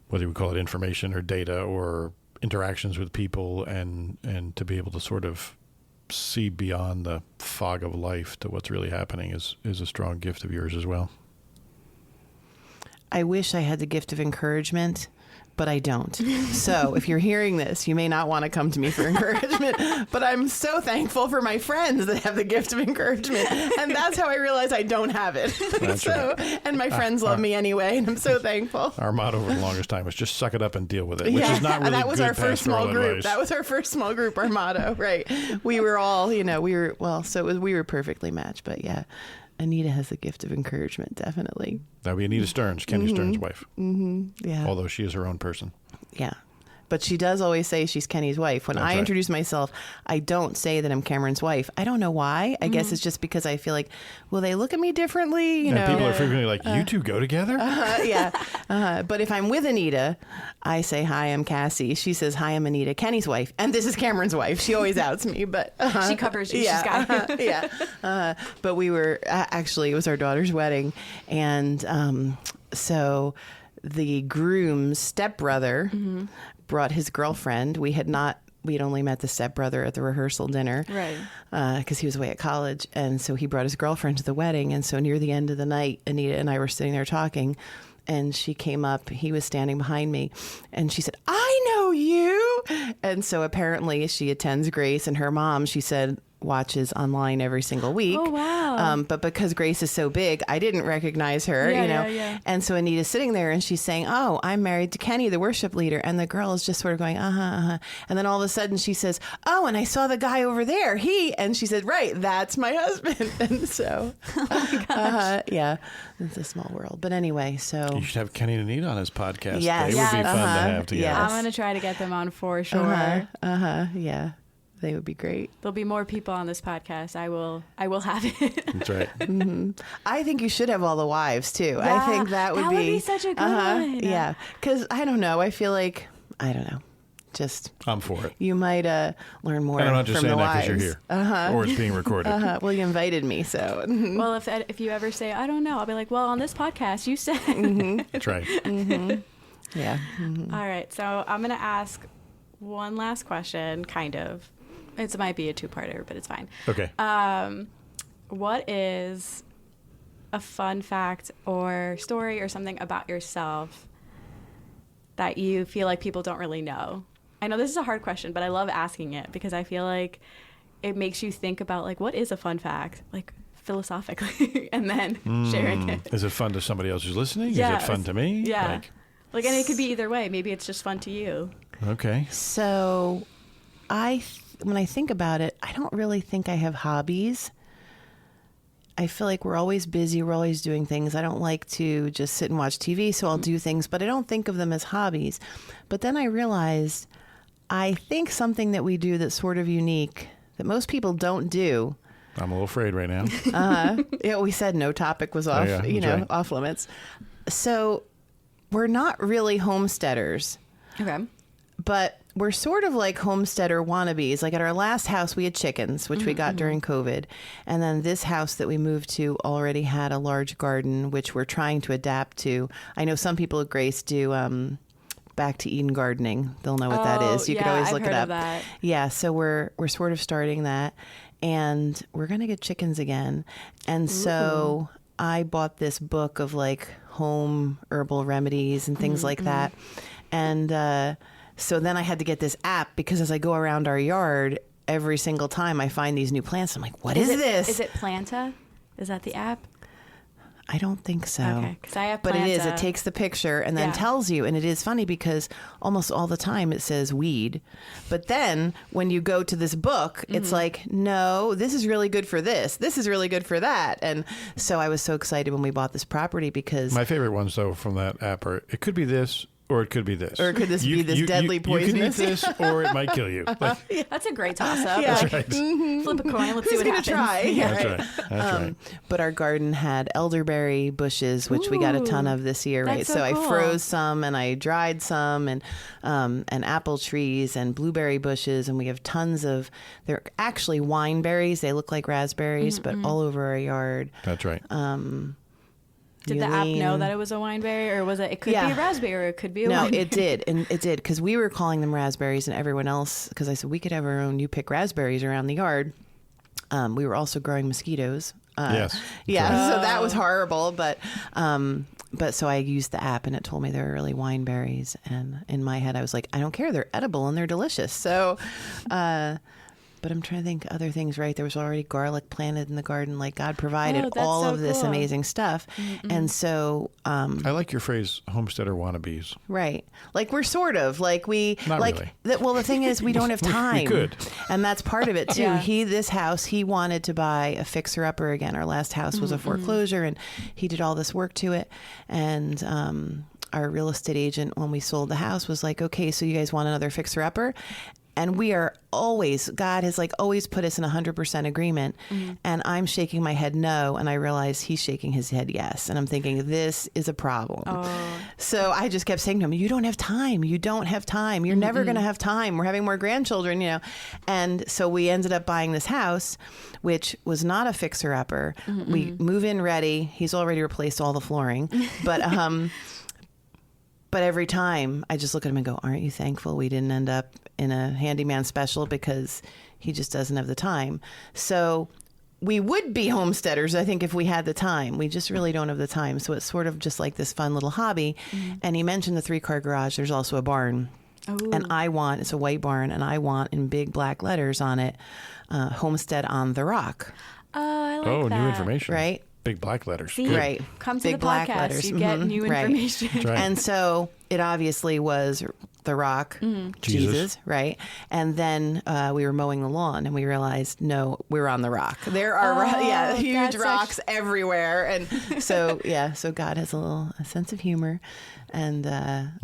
[SPEAKER 2] whether we call it information or data or interactions with people, and to be able to sort of see beyond the fog of life to what's really happening is a strong gift of yours as well.
[SPEAKER 3] I wish I had the gift of encouragement, but I don't. So if you're hearing this, you may not want to come to me for encouragement, but I'm so thankful for my friends that have the gift of encouragement. And that's how I realize I don't have it. And my friends love me anyway, and I'm so thankful.
[SPEAKER 2] Our motto for the longest time was just suck it up and deal with it, which is not really
[SPEAKER 3] that was
[SPEAKER 2] good
[SPEAKER 3] our first small
[SPEAKER 2] pastoral
[SPEAKER 3] group.
[SPEAKER 2] advice.
[SPEAKER 3] That was our first small group, our motto, right? We were all, we were perfectly matched, but yeah. Anita has the gift of encouragement, definitely.
[SPEAKER 2] That would be Anita Stearns, Kenny Stearns' wife.
[SPEAKER 3] Yeah.
[SPEAKER 2] Although she is her own person.
[SPEAKER 3] Yeah. But she does always say she's Kenny's wife. When I introduce myself, I don't say that I'm Cameron's wife. I don't know why. I guess it's just because I feel like, will they look at me differently?
[SPEAKER 2] And people are frequently like, you two go together?
[SPEAKER 3] But if I'm with Anita, I say, hi, I'm Cassie. She says, hi, I'm Anita, Kenny's wife. And this is Cameron's wife. She always outs me, but...
[SPEAKER 1] She covers you.
[SPEAKER 3] Yeah,
[SPEAKER 1] She's got you.
[SPEAKER 3] But we were, actually, it was our daughter's wedding. And so the groom's stepbrother brought his girlfriend. We had only met the stepbrother at the rehearsal dinner.
[SPEAKER 1] Right.
[SPEAKER 3] Because he was away at college. And so he brought his girlfriend to the wedding. And so near the end of the night, Anita and I were sitting there talking. And she came up, he was standing behind me, and she said, I know you. And so apparently she attends Grace, and her mom, she said, watches online every single week.
[SPEAKER 1] Oh, wow.
[SPEAKER 3] But because Grace is so big, I didn't recognize her,
[SPEAKER 1] Yeah.
[SPEAKER 3] And so Anita's sitting there and she's saying, oh, I'm married to Kenny, the worship leader. And the girl is just sort of going, And then all of a sudden she says, oh, and I saw the guy over there. And she said, right, that's my husband. And so,
[SPEAKER 1] oh my gosh.
[SPEAKER 3] yeah, it's a small world. But anyway, so.
[SPEAKER 2] You should have Kenny and Anita on his podcast.
[SPEAKER 3] Yes.
[SPEAKER 2] They would be fun to have together.
[SPEAKER 3] Yes.
[SPEAKER 1] I'm going to try to get them on for sure.
[SPEAKER 3] Yeah. They would be great.
[SPEAKER 1] There'll be more people on this podcast. I will have it.
[SPEAKER 2] That's right.
[SPEAKER 3] I think you should have all the wives too.
[SPEAKER 1] Yeah,
[SPEAKER 3] I think that would be
[SPEAKER 1] such a good one.
[SPEAKER 3] Yeah. Because I don't know. I feel like, I don't know. Just
[SPEAKER 2] I'm for it.
[SPEAKER 3] you might learn more
[SPEAKER 2] And I'm not just
[SPEAKER 3] from
[SPEAKER 2] saying
[SPEAKER 3] the
[SPEAKER 2] that
[SPEAKER 3] wives.
[SPEAKER 2] because you're here. Or it's being recorded.
[SPEAKER 3] Well, you invited me, so.
[SPEAKER 1] Well, if you ever say, I don't know, I'll be like, well, on this podcast, you said.
[SPEAKER 2] That's right.
[SPEAKER 3] Yeah. Mm-hmm.
[SPEAKER 1] All right. So I'm going to ask one last question, kind of. It might be a two-parter, but it's fine.
[SPEAKER 2] Okay.
[SPEAKER 1] What is a fun fact or story or something about yourself that you feel like people don't really know? I know this is a hard question, but I love asking it because I feel like it makes you think about, like, what is a fun fact, like, philosophically, and then sharing it.
[SPEAKER 2] Is it fun to somebody else who's listening?
[SPEAKER 1] Yeah,
[SPEAKER 2] Is it fun to me?
[SPEAKER 1] Yeah. Like, and it could be either way. Maybe it's just fun to you.
[SPEAKER 2] Okay.
[SPEAKER 3] So when I think about it, I don't really think I have hobbies. I feel like we're always busy. We're always doing things. I don't like to just sit and watch TV, so I'll do things, but I don't think of them as hobbies. But then I realized I think something that we do that's sort of unique that most people don't do.
[SPEAKER 2] I'm a little afraid right now.
[SPEAKER 3] Yeah, we said no topic was off,
[SPEAKER 2] right.
[SPEAKER 3] off limits. So we're not really homesteaders,
[SPEAKER 1] Okay.
[SPEAKER 3] but we're sort of like homesteader wannabes. Like at our last house, we had chickens, which we got during COVID. And then this house that we moved to already had a large garden, which we're trying to adapt to. I know some people at Grace do back to Eden gardening. They'll know what that is. You could always look
[SPEAKER 1] I've
[SPEAKER 3] it
[SPEAKER 1] heard
[SPEAKER 3] up.
[SPEAKER 1] of that.
[SPEAKER 3] Yeah, so we're sort of starting that, and we're gonna get chickens again. And so I bought this book of like home herbal remedies and things like that, and so then I had to get this app because as I go around our yard, every single time I find these new plants. I'm like, what is this?
[SPEAKER 1] Is it Planta? Is that the app?
[SPEAKER 3] I don't think so.
[SPEAKER 1] Okay, because I have Planta.
[SPEAKER 3] But it is. It takes the picture and then tells you. And it is funny because almost all the time it says weed. But then when you go to this book, it's like, no, this is really good for this. This is really good for that. And so I was so excited when we bought this property because...
[SPEAKER 2] My favorite ones, though, from that app are, it could be this, or it could be this.
[SPEAKER 3] Or could this be this deadly poisonous?
[SPEAKER 2] You can eat this, or it might kill you. Like,
[SPEAKER 1] That's a great toss-up.
[SPEAKER 3] Yeah.
[SPEAKER 2] That's right.
[SPEAKER 1] Flip a coin. Let's see
[SPEAKER 3] Who's
[SPEAKER 1] what
[SPEAKER 3] gonna
[SPEAKER 1] happens.
[SPEAKER 3] try? Yeah.
[SPEAKER 2] That's right. That's right.
[SPEAKER 3] But our garden had elderberry bushes, which we got a ton of this year, right?
[SPEAKER 1] That's so
[SPEAKER 3] I
[SPEAKER 1] cool.
[SPEAKER 3] froze some and I dried some, and apple trees and blueberry bushes, and we have tons of. They're actually wine berries. They look like raspberries, but all over our yard.
[SPEAKER 2] That's right.
[SPEAKER 1] Did the app know that it was a wineberry, or was it? It could be a raspberry, or it could be a
[SPEAKER 3] No,
[SPEAKER 1] wineberry.
[SPEAKER 3] it did, and it did because we were calling them raspberries, and everyone else. Because I said we could have our own. You pick raspberries around the yard. We were also growing mosquitoes.
[SPEAKER 2] Yes.
[SPEAKER 3] Yeah, so that was horrible. But so I used the app and it told me they were really wine berries. And in my head, I was like, I don't care. They're edible and they're delicious. So, but I'm trying to think other things, right? There was already garlic planted in the garden. Like God provided
[SPEAKER 1] that's
[SPEAKER 3] all
[SPEAKER 1] so
[SPEAKER 3] of this
[SPEAKER 1] cool.
[SPEAKER 3] amazing stuff. And so,
[SPEAKER 2] I like your phrase, homesteader wannabes.
[SPEAKER 3] right. Like we're sort of like
[SPEAKER 2] Not
[SPEAKER 3] like,
[SPEAKER 2] really.
[SPEAKER 3] well, the thing is we don't have time.
[SPEAKER 2] We could.
[SPEAKER 3] And that's part of it too.
[SPEAKER 1] Yeah.
[SPEAKER 3] This house, he wanted to buy a fixer upper again. Our last house was a foreclosure and he did all this work to it. And, our real estate agent, when we sold the house, was like, okay, so you guys want another fixer upper? And we are always, God has like always put us in 100% agreement. And I'm shaking my head no. And I realize he's shaking his head yes. And I'm thinking, this is a problem. So I just kept saying to him, you don't have time. You don't have time. You're never going to have time. We're having more grandchildren, you know. And so we ended up buying this house, which was not a fixer upper. We move in ready. He's already replaced all the flooring. But every time I just look at him and go, aren't you thankful we didn't end up in a handyman special because he just doesn't have the time. So we would be homesteaders, I think, if we had the time. We just really don't have the time. So it's sort of just like this fun little hobby. And he mentioned the 3-car garage. There's also a barn. And it's a white barn, and I want in big black letters on it, Homestead on the Rock.
[SPEAKER 1] I like that.
[SPEAKER 2] New information.
[SPEAKER 3] Right?
[SPEAKER 2] Big black letters.
[SPEAKER 1] See?
[SPEAKER 2] Good.
[SPEAKER 3] Right.
[SPEAKER 1] Come to
[SPEAKER 3] Big
[SPEAKER 1] the
[SPEAKER 3] black
[SPEAKER 1] podcast.
[SPEAKER 3] letters.
[SPEAKER 1] You get new
[SPEAKER 3] Right.
[SPEAKER 1] information.
[SPEAKER 2] That's right.
[SPEAKER 3] And so it obviously was the Rock, Jesus, right? And then we were mowing the lawn and we realized, no, we're on the Rock. There are huge
[SPEAKER 1] that's
[SPEAKER 3] rocks everywhere. And so, so God has a sense of humor. And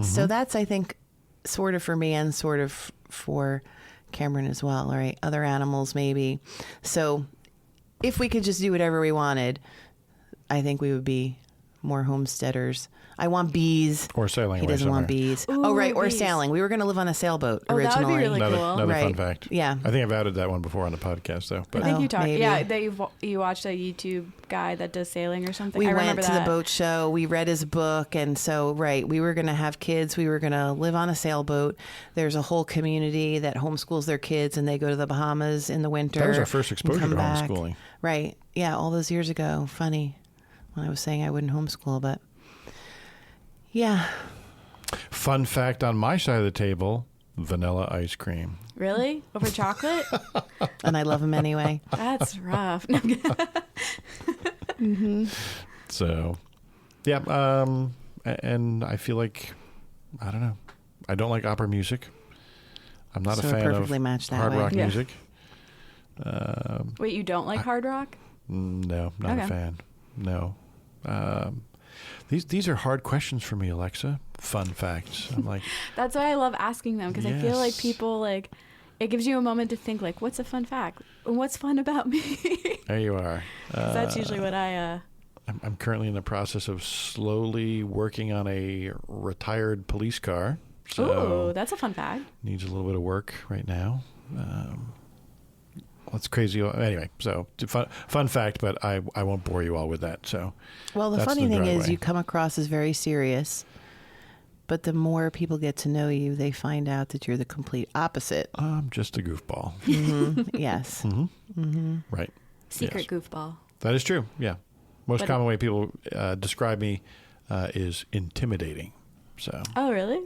[SPEAKER 3] so that's, I think, sort of for me and sort of for Cameron as well, right? Other animals maybe. So if we could just do whatever we wanted, I think we would be more homesteaders. I want bees.
[SPEAKER 2] Or sailing
[SPEAKER 3] He
[SPEAKER 2] away
[SPEAKER 3] doesn't want
[SPEAKER 2] somewhere.
[SPEAKER 3] bees.
[SPEAKER 1] Ooh,
[SPEAKER 3] oh, right. Or
[SPEAKER 1] bees.
[SPEAKER 3] sailing. We were going to live on a sailboat
[SPEAKER 1] Oh, that
[SPEAKER 3] originally.
[SPEAKER 1] would be really
[SPEAKER 2] Another,
[SPEAKER 1] cool.
[SPEAKER 2] another fun
[SPEAKER 3] Right.
[SPEAKER 2] fact.
[SPEAKER 3] Yeah.
[SPEAKER 2] I think I've added that one before on the podcast, though. But
[SPEAKER 1] I think
[SPEAKER 3] Oh,
[SPEAKER 1] you talked.
[SPEAKER 3] maybe.
[SPEAKER 1] Yeah, that you watched a YouTube guy that does sailing or something.
[SPEAKER 3] We
[SPEAKER 1] I remember
[SPEAKER 3] went to
[SPEAKER 1] that.
[SPEAKER 3] the boat show. We read his book. And so, right, we were going to have kids. We were going to live on a sailboat. There's a whole community that homeschools their kids, and they go to the Bahamas in the winter.
[SPEAKER 2] that was our first
[SPEAKER 3] and
[SPEAKER 2] exposure
[SPEAKER 3] come
[SPEAKER 2] to
[SPEAKER 3] back.
[SPEAKER 2] homeschooling.
[SPEAKER 3] Right. Yeah, all those years ago. Funny when I was saying I wouldn't homeschool, but yeah.
[SPEAKER 2] Fun fact on my side of the table, vanilla ice cream.
[SPEAKER 1] Really? Over chocolate?
[SPEAKER 3] And I love them anyway.
[SPEAKER 1] That's rough. No, I'm kidding.
[SPEAKER 2] So, yeah. And I feel like, I don't know. I don't like opera music. I'm not
[SPEAKER 3] So
[SPEAKER 2] a
[SPEAKER 3] we're
[SPEAKER 2] fan
[SPEAKER 3] perfectly
[SPEAKER 2] of
[SPEAKER 3] matched that
[SPEAKER 2] hard
[SPEAKER 3] way.
[SPEAKER 2] rock
[SPEAKER 1] Yeah.
[SPEAKER 2] music.
[SPEAKER 1] Wait, you don't like hard rock?
[SPEAKER 2] No, not a
[SPEAKER 1] Okay.
[SPEAKER 2] fan. No. These are hard questions for me, Alexa. Fun facts. I'm like,
[SPEAKER 1] That's why I love asking them, because I feel like
[SPEAKER 2] Yes.
[SPEAKER 1] people like it gives you a moment to think like, what's a fun fact? What's fun about me?
[SPEAKER 2] there you are.
[SPEAKER 1] 'Cause that's usually what I.
[SPEAKER 2] I'm currently in the process of slowly working on a retired police car. So
[SPEAKER 1] Ooh, that's a fun fact.
[SPEAKER 2] needs a little bit of work right now. That's crazy. Anyway, so fun fact, but I won't bore you all with that. So,
[SPEAKER 3] Well, the
[SPEAKER 2] that's
[SPEAKER 3] funny thing is
[SPEAKER 2] driveway.
[SPEAKER 3] you come across as very serious, but the more people get to know you, they find out that you're the complete opposite.
[SPEAKER 2] I'm just a goofball.
[SPEAKER 3] Yes.
[SPEAKER 2] Right.
[SPEAKER 1] Secret
[SPEAKER 2] Yes.
[SPEAKER 1] goofball.
[SPEAKER 2] That is true. Yeah. Most
[SPEAKER 1] But-
[SPEAKER 2] common way people describe me is intimidating. So,
[SPEAKER 1] Oh, really?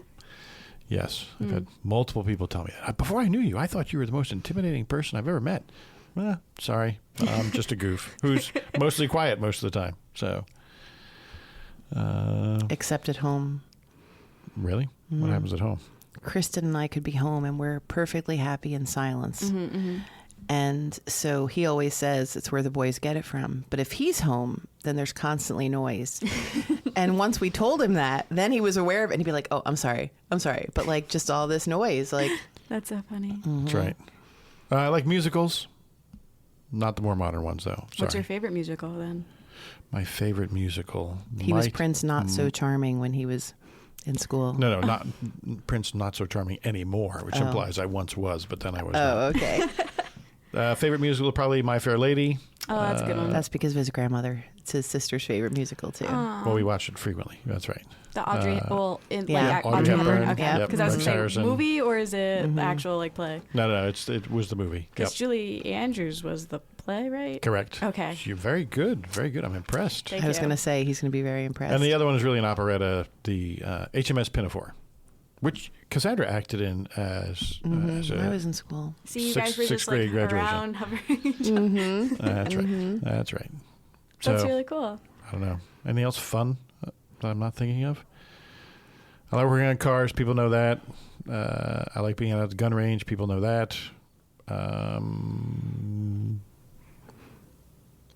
[SPEAKER 2] yes, I've had multiple people tell me that. Before I knew you, I thought you were the most intimidating person I've ever met. Sorry. I'm just a goof who's mostly quiet most of the time. So,
[SPEAKER 3] Except at home.
[SPEAKER 2] really? What happens at home?
[SPEAKER 3] Kristen and I could be home and we're perfectly happy in silence. And so he always says it's where the boys get it from. But if he's home, then there's constantly noise. And once we told him that, then he was aware of it. And he'd be like, oh, I'm sorry. But like just all this noise. Like,
[SPEAKER 1] That's so funny.
[SPEAKER 2] That's right. I like musicals. Not the more modern ones, though. Sorry.
[SPEAKER 1] What's your favorite musical then?
[SPEAKER 2] My favorite musical.
[SPEAKER 3] he was
[SPEAKER 2] might-
[SPEAKER 3] Prince Not So Charming when he was in school.
[SPEAKER 2] No, not Prince. Not so charming anymore, which implies I once was, but then I was
[SPEAKER 3] Oh, okay.
[SPEAKER 2] not. Favorite musical, probably My Fair Lady.
[SPEAKER 1] Oh, that's a good one.
[SPEAKER 3] That's because of his grandmother. It's his sister's favorite musical, too.
[SPEAKER 2] Well, we watched it frequently. That's right.
[SPEAKER 1] The Audrey,
[SPEAKER 3] yeah,
[SPEAKER 1] like
[SPEAKER 2] Audrey
[SPEAKER 1] Audrey
[SPEAKER 2] Hepburn.
[SPEAKER 1] Hepburn. Okay,
[SPEAKER 3] Yep.
[SPEAKER 1] because I was
[SPEAKER 2] Rex
[SPEAKER 1] saying
[SPEAKER 2] Harrison.
[SPEAKER 1] movie or is it the actual like play?
[SPEAKER 2] No, it was the movie. Yep.
[SPEAKER 1] Because Julie Andrews was the play, right?
[SPEAKER 2] Correct.
[SPEAKER 1] Okay.
[SPEAKER 2] You're very good. Very good. I'm impressed.
[SPEAKER 1] Thank
[SPEAKER 3] I was
[SPEAKER 1] you.
[SPEAKER 3] going to say he's going to be very impressed.
[SPEAKER 2] And the other one is really an operetta, the HMS Pinafore, which Cassandra acted in as a,
[SPEAKER 3] I was in school.
[SPEAKER 1] See, you
[SPEAKER 2] Sixth-
[SPEAKER 1] guys were
[SPEAKER 2] sixth
[SPEAKER 1] just like
[SPEAKER 2] grade graduation.
[SPEAKER 1] around hovering.
[SPEAKER 2] That's right. That's right. So,
[SPEAKER 1] That's really cool.
[SPEAKER 2] I don't know. Anything else fun that I'm not thinking of? I like working on cars. People know that. I like being at the gun range. People know that.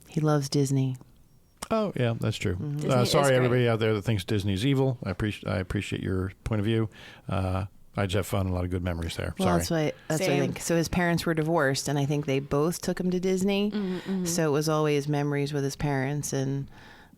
[SPEAKER 3] He loves Disney.
[SPEAKER 2] Oh, yeah, that's true.
[SPEAKER 1] Disney is
[SPEAKER 2] Sorry,
[SPEAKER 1] great.
[SPEAKER 2] everybody out there that thinks Disney's evil. I appreciate your point of view. I just have fun and a lot of good memories there.
[SPEAKER 3] Well,
[SPEAKER 2] Sorry.
[SPEAKER 3] that's what I
[SPEAKER 1] Same.
[SPEAKER 3] think. So his parents were divorced, and I think they both took him to Disney. So it was always memories with his parents. And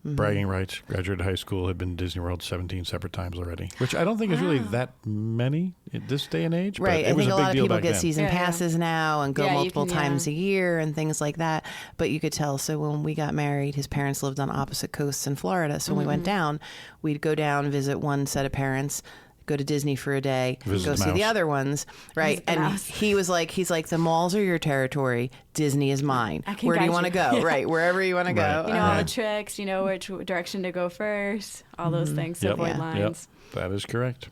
[SPEAKER 2] Bragging rights. Graduated high school, had been to Disney World 17 separate times already, which I don't think is really that many at this day and age.
[SPEAKER 3] right,
[SPEAKER 2] But it
[SPEAKER 3] I
[SPEAKER 2] was
[SPEAKER 3] think
[SPEAKER 2] a
[SPEAKER 3] a
[SPEAKER 2] big
[SPEAKER 3] lot of
[SPEAKER 2] deal
[SPEAKER 3] people
[SPEAKER 2] back
[SPEAKER 3] get
[SPEAKER 2] then.
[SPEAKER 3] season
[SPEAKER 1] Yeah, yeah.
[SPEAKER 3] passes now and go
[SPEAKER 1] Yeah, you
[SPEAKER 3] multiple
[SPEAKER 1] can,
[SPEAKER 3] times
[SPEAKER 1] yeah.
[SPEAKER 3] a year and things like that. But you could tell. So when we got married, his parents lived on opposite coasts in Florida. So when we went down, we'd go down, visit one set of parents, go to Disney for a day,
[SPEAKER 2] Visit
[SPEAKER 3] go
[SPEAKER 2] the
[SPEAKER 3] see the
[SPEAKER 2] mouse.
[SPEAKER 3] other ones, right?
[SPEAKER 1] Visit the
[SPEAKER 3] And
[SPEAKER 1] mouse.
[SPEAKER 3] he's like, the malls are your territory, Disney is mine.
[SPEAKER 1] I can
[SPEAKER 3] Where do you
[SPEAKER 1] guide
[SPEAKER 3] want to
[SPEAKER 1] you.
[SPEAKER 3] go?
[SPEAKER 1] Yeah.
[SPEAKER 3] Right, wherever you want to go.
[SPEAKER 2] Right.
[SPEAKER 1] You know, all
[SPEAKER 2] Right.
[SPEAKER 1] the tricks, you know, which direction to go first, all those things to
[SPEAKER 2] Yep.
[SPEAKER 1] avoid
[SPEAKER 3] Yeah.
[SPEAKER 1] lines.
[SPEAKER 2] That is correct.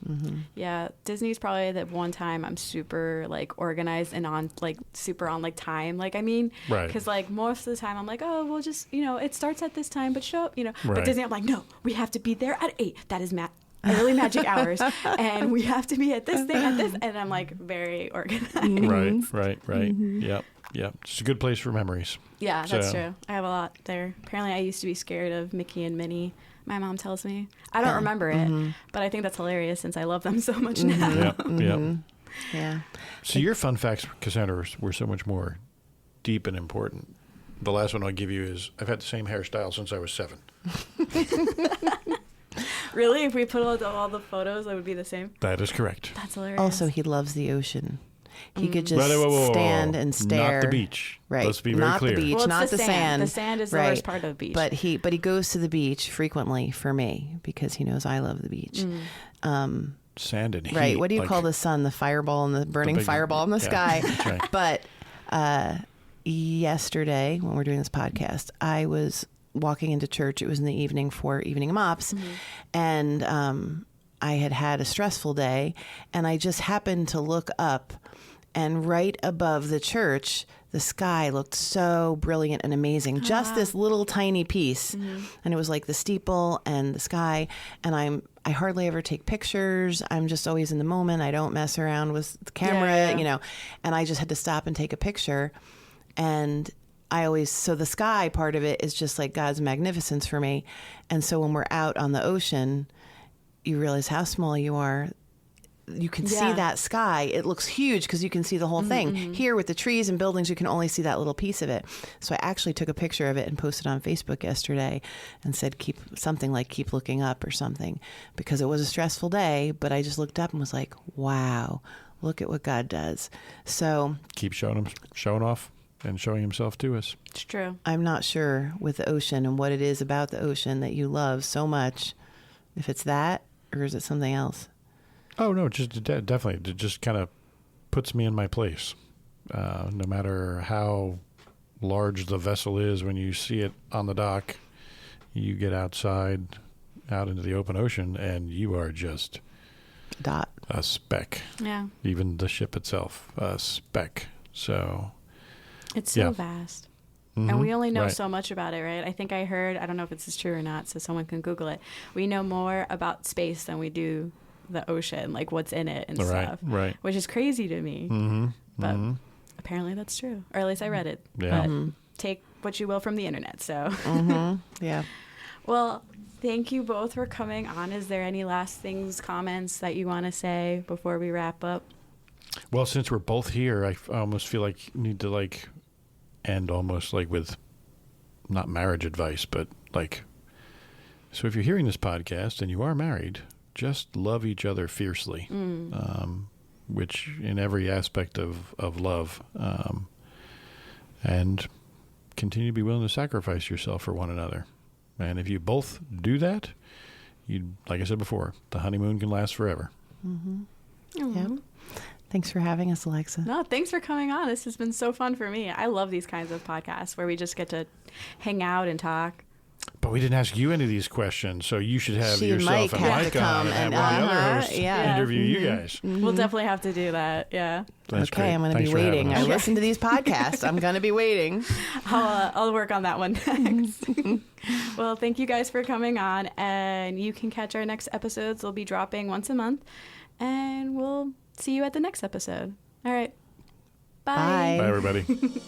[SPEAKER 1] Yeah, Disney's probably the one time I'm super like organized and on like super on like time. Like I mean,
[SPEAKER 2] Right.
[SPEAKER 1] because like most of the time I'm like, oh, we'll just it starts at this time, but show up,
[SPEAKER 2] Right.
[SPEAKER 1] But Disney, I'm like, no, we have to be there at 8. That is early magic hours, and we have to be at this thing at this, and I'm like very organized.
[SPEAKER 2] Right. Yep. It's a good place for memories.
[SPEAKER 1] Yeah, that's
[SPEAKER 2] So-
[SPEAKER 1] true. I have a lot there. Apparently, I used to be scared of Mickey and Minnie. My mom tells me. I don't remember it, but I think that's hilarious since I love them so much now.
[SPEAKER 2] Yep.
[SPEAKER 3] Yeah.
[SPEAKER 2] So your fun facts, Cassandra, were so much more deep and important. The last one I'll give you is I've had the same hairstyle since I was 7.
[SPEAKER 1] Really? If we put all the photos, that would be the same?
[SPEAKER 2] That is correct.
[SPEAKER 1] That's hilarious.
[SPEAKER 3] Also, he loves the ocean. He could just
[SPEAKER 2] Whoa.
[SPEAKER 3] stand and stare.
[SPEAKER 2] Not the beach.
[SPEAKER 3] Right.
[SPEAKER 2] Let's be very
[SPEAKER 3] not
[SPEAKER 2] clear.
[SPEAKER 3] The beach,
[SPEAKER 1] Well, it's
[SPEAKER 3] not
[SPEAKER 1] the
[SPEAKER 3] the sand.
[SPEAKER 1] The sand is the
[SPEAKER 3] Right.
[SPEAKER 1] worst part of the beach.
[SPEAKER 3] But he goes to the beach frequently for me because he knows I love the beach.
[SPEAKER 2] Sand and heat.
[SPEAKER 3] Right. What do you
[SPEAKER 2] like
[SPEAKER 3] call the sun? The fireball and the burning
[SPEAKER 2] big-
[SPEAKER 3] fireball in the
[SPEAKER 2] yeah,
[SPEAKER 3] sky.
[SPEAKER 2] that's right.
[SPEAKER 3] But yesterday, when we're doing this podcast, I was walking into church. It was in the evening for evening mops. And I had a stressful day. And I just happened to look up. And right above the church, the sky looked so brilliant and amazing. Just this little tiny piece. And it was like the steeple and the sky. And I hardly ever take pictures. I'm just always in the moment. I don't mess around with the camera, you know. And I just had to stop and take a picture. And so the sky part of it is just like God's magnificence for me. And so when we're out on the ocean, you realize how small you are. You can see that sky. It looks huge because you can see the whole thing. Here with the trees and buildings, you can only see that little piece of it. So I actually took a picture of it and posted on Facebook yesterday and said, keep looking up or something, because it was a stressful day, but I just looked up and was like, wow, look at what God does. So
[SPEAKER 2] keep showing off and showing himself to us.
[SPEAKER 1] It's true.
[SPEAKER 3] I'm not sure with the ocean and what it is about the ocean that you love so much, if it's that or is it something else?
[SPEAKER 2] Oh, no, just definitely. It just kind of puts me in my place. No matter how large the vessel is, when you see it on the dock, you get outside, out into the open ocean, and you are just
[SPEAKER 3] Dot.
[SPEAKER 2] a speck.
[SPEAKER 1] Yeah.
[SPEAKER 2] Even the ship itself, a speck. So
[SPEAKER 1] It's so vast.
[SPEAKER 2] Mhm,
[SPEAKER 1] And we only know
[SPEAKER 2] right.
[SPEAKER 1] so much about it, right? I think I heard, I don't know if this is true or not, so someone can Google it. We know more about space than we do the ocean, like what's in it and stuff.
[SPEAKER 2] Right.
[SPEAKER 1] Which is crazy to me.
[SPEAKER 2] Mm-hmm.
[SPEAKER 1] But apparently that's true. Or at least I read it.
[SPEAKER 2] Yeah.
[SPEAKER 1] But take what you will from the internet. So,
[SPEAKER 3] Yeah.
[SPEAKER 1] well, thank you both for coming on. Is there any last comments that you want to say before we wrap up?
[SPEAKER 2] Well, since we're both here, I almost feel like you need to end almost like with not marriage advice, but so if you're hearing this podcast and you are married, just love each other fiercely, which in every aspect of love, and continue to be willing to sacrifice yourself for one another. And if you both do that, like I said before, the honeymoon can last forever.
[SPEAKER 3] Yep. Thanks for having us, Alexa.
[SPEAKER 1] No, thanks for coming on. This has been so fun for me. I love these kinds of podcasts where we just get to hang out and talk.
[SPEAKER 2] But we didn't ask you any of these questions, so you should have
[SPEAKER 3] She and
[SPEAKER 2] yourself
[SPEAKER 3] Mike
[SPEAKER 2] and
[SPEAKER 3] have
[SPEAKER 2] Mike
[SPEAKER 3] to
[SPEAKER 2] on
[SPEAKER 3] come
[SPEAKER 2] and
[SPEAKER 3] and,
[SPEAKER 2] have one of the other hosts
[SPEAKER 3] yeah.
[SPEAKER 2] interview you guys.
[SPEAKER 1] We'll definitely have to do that. Yeah.
[SPEAKER 2] That's
[SPEAKER 3] Okay,
[SPEAKER 2] great.
[SPEAKER 3] I'm going to
[SPEAKER 2] Thanks
[SPEAKER 3] be
[SPEAKER 2] for having
[SPEAKER 3] waiting.
[SPEAKER 2] us.
[SPEAKER 3] I listen to these podcasts. I'm going to be waiting.
[SPEAKER 1] I'll work on that one next. Well, thank you guys for coming on, and you can catch our next episodes. They'll be dropping once a month, and we'll see you at the next episode. All right. Bye.
[SPEAKER 3] Bye.
[SPEAKER 2] Bye, everybody.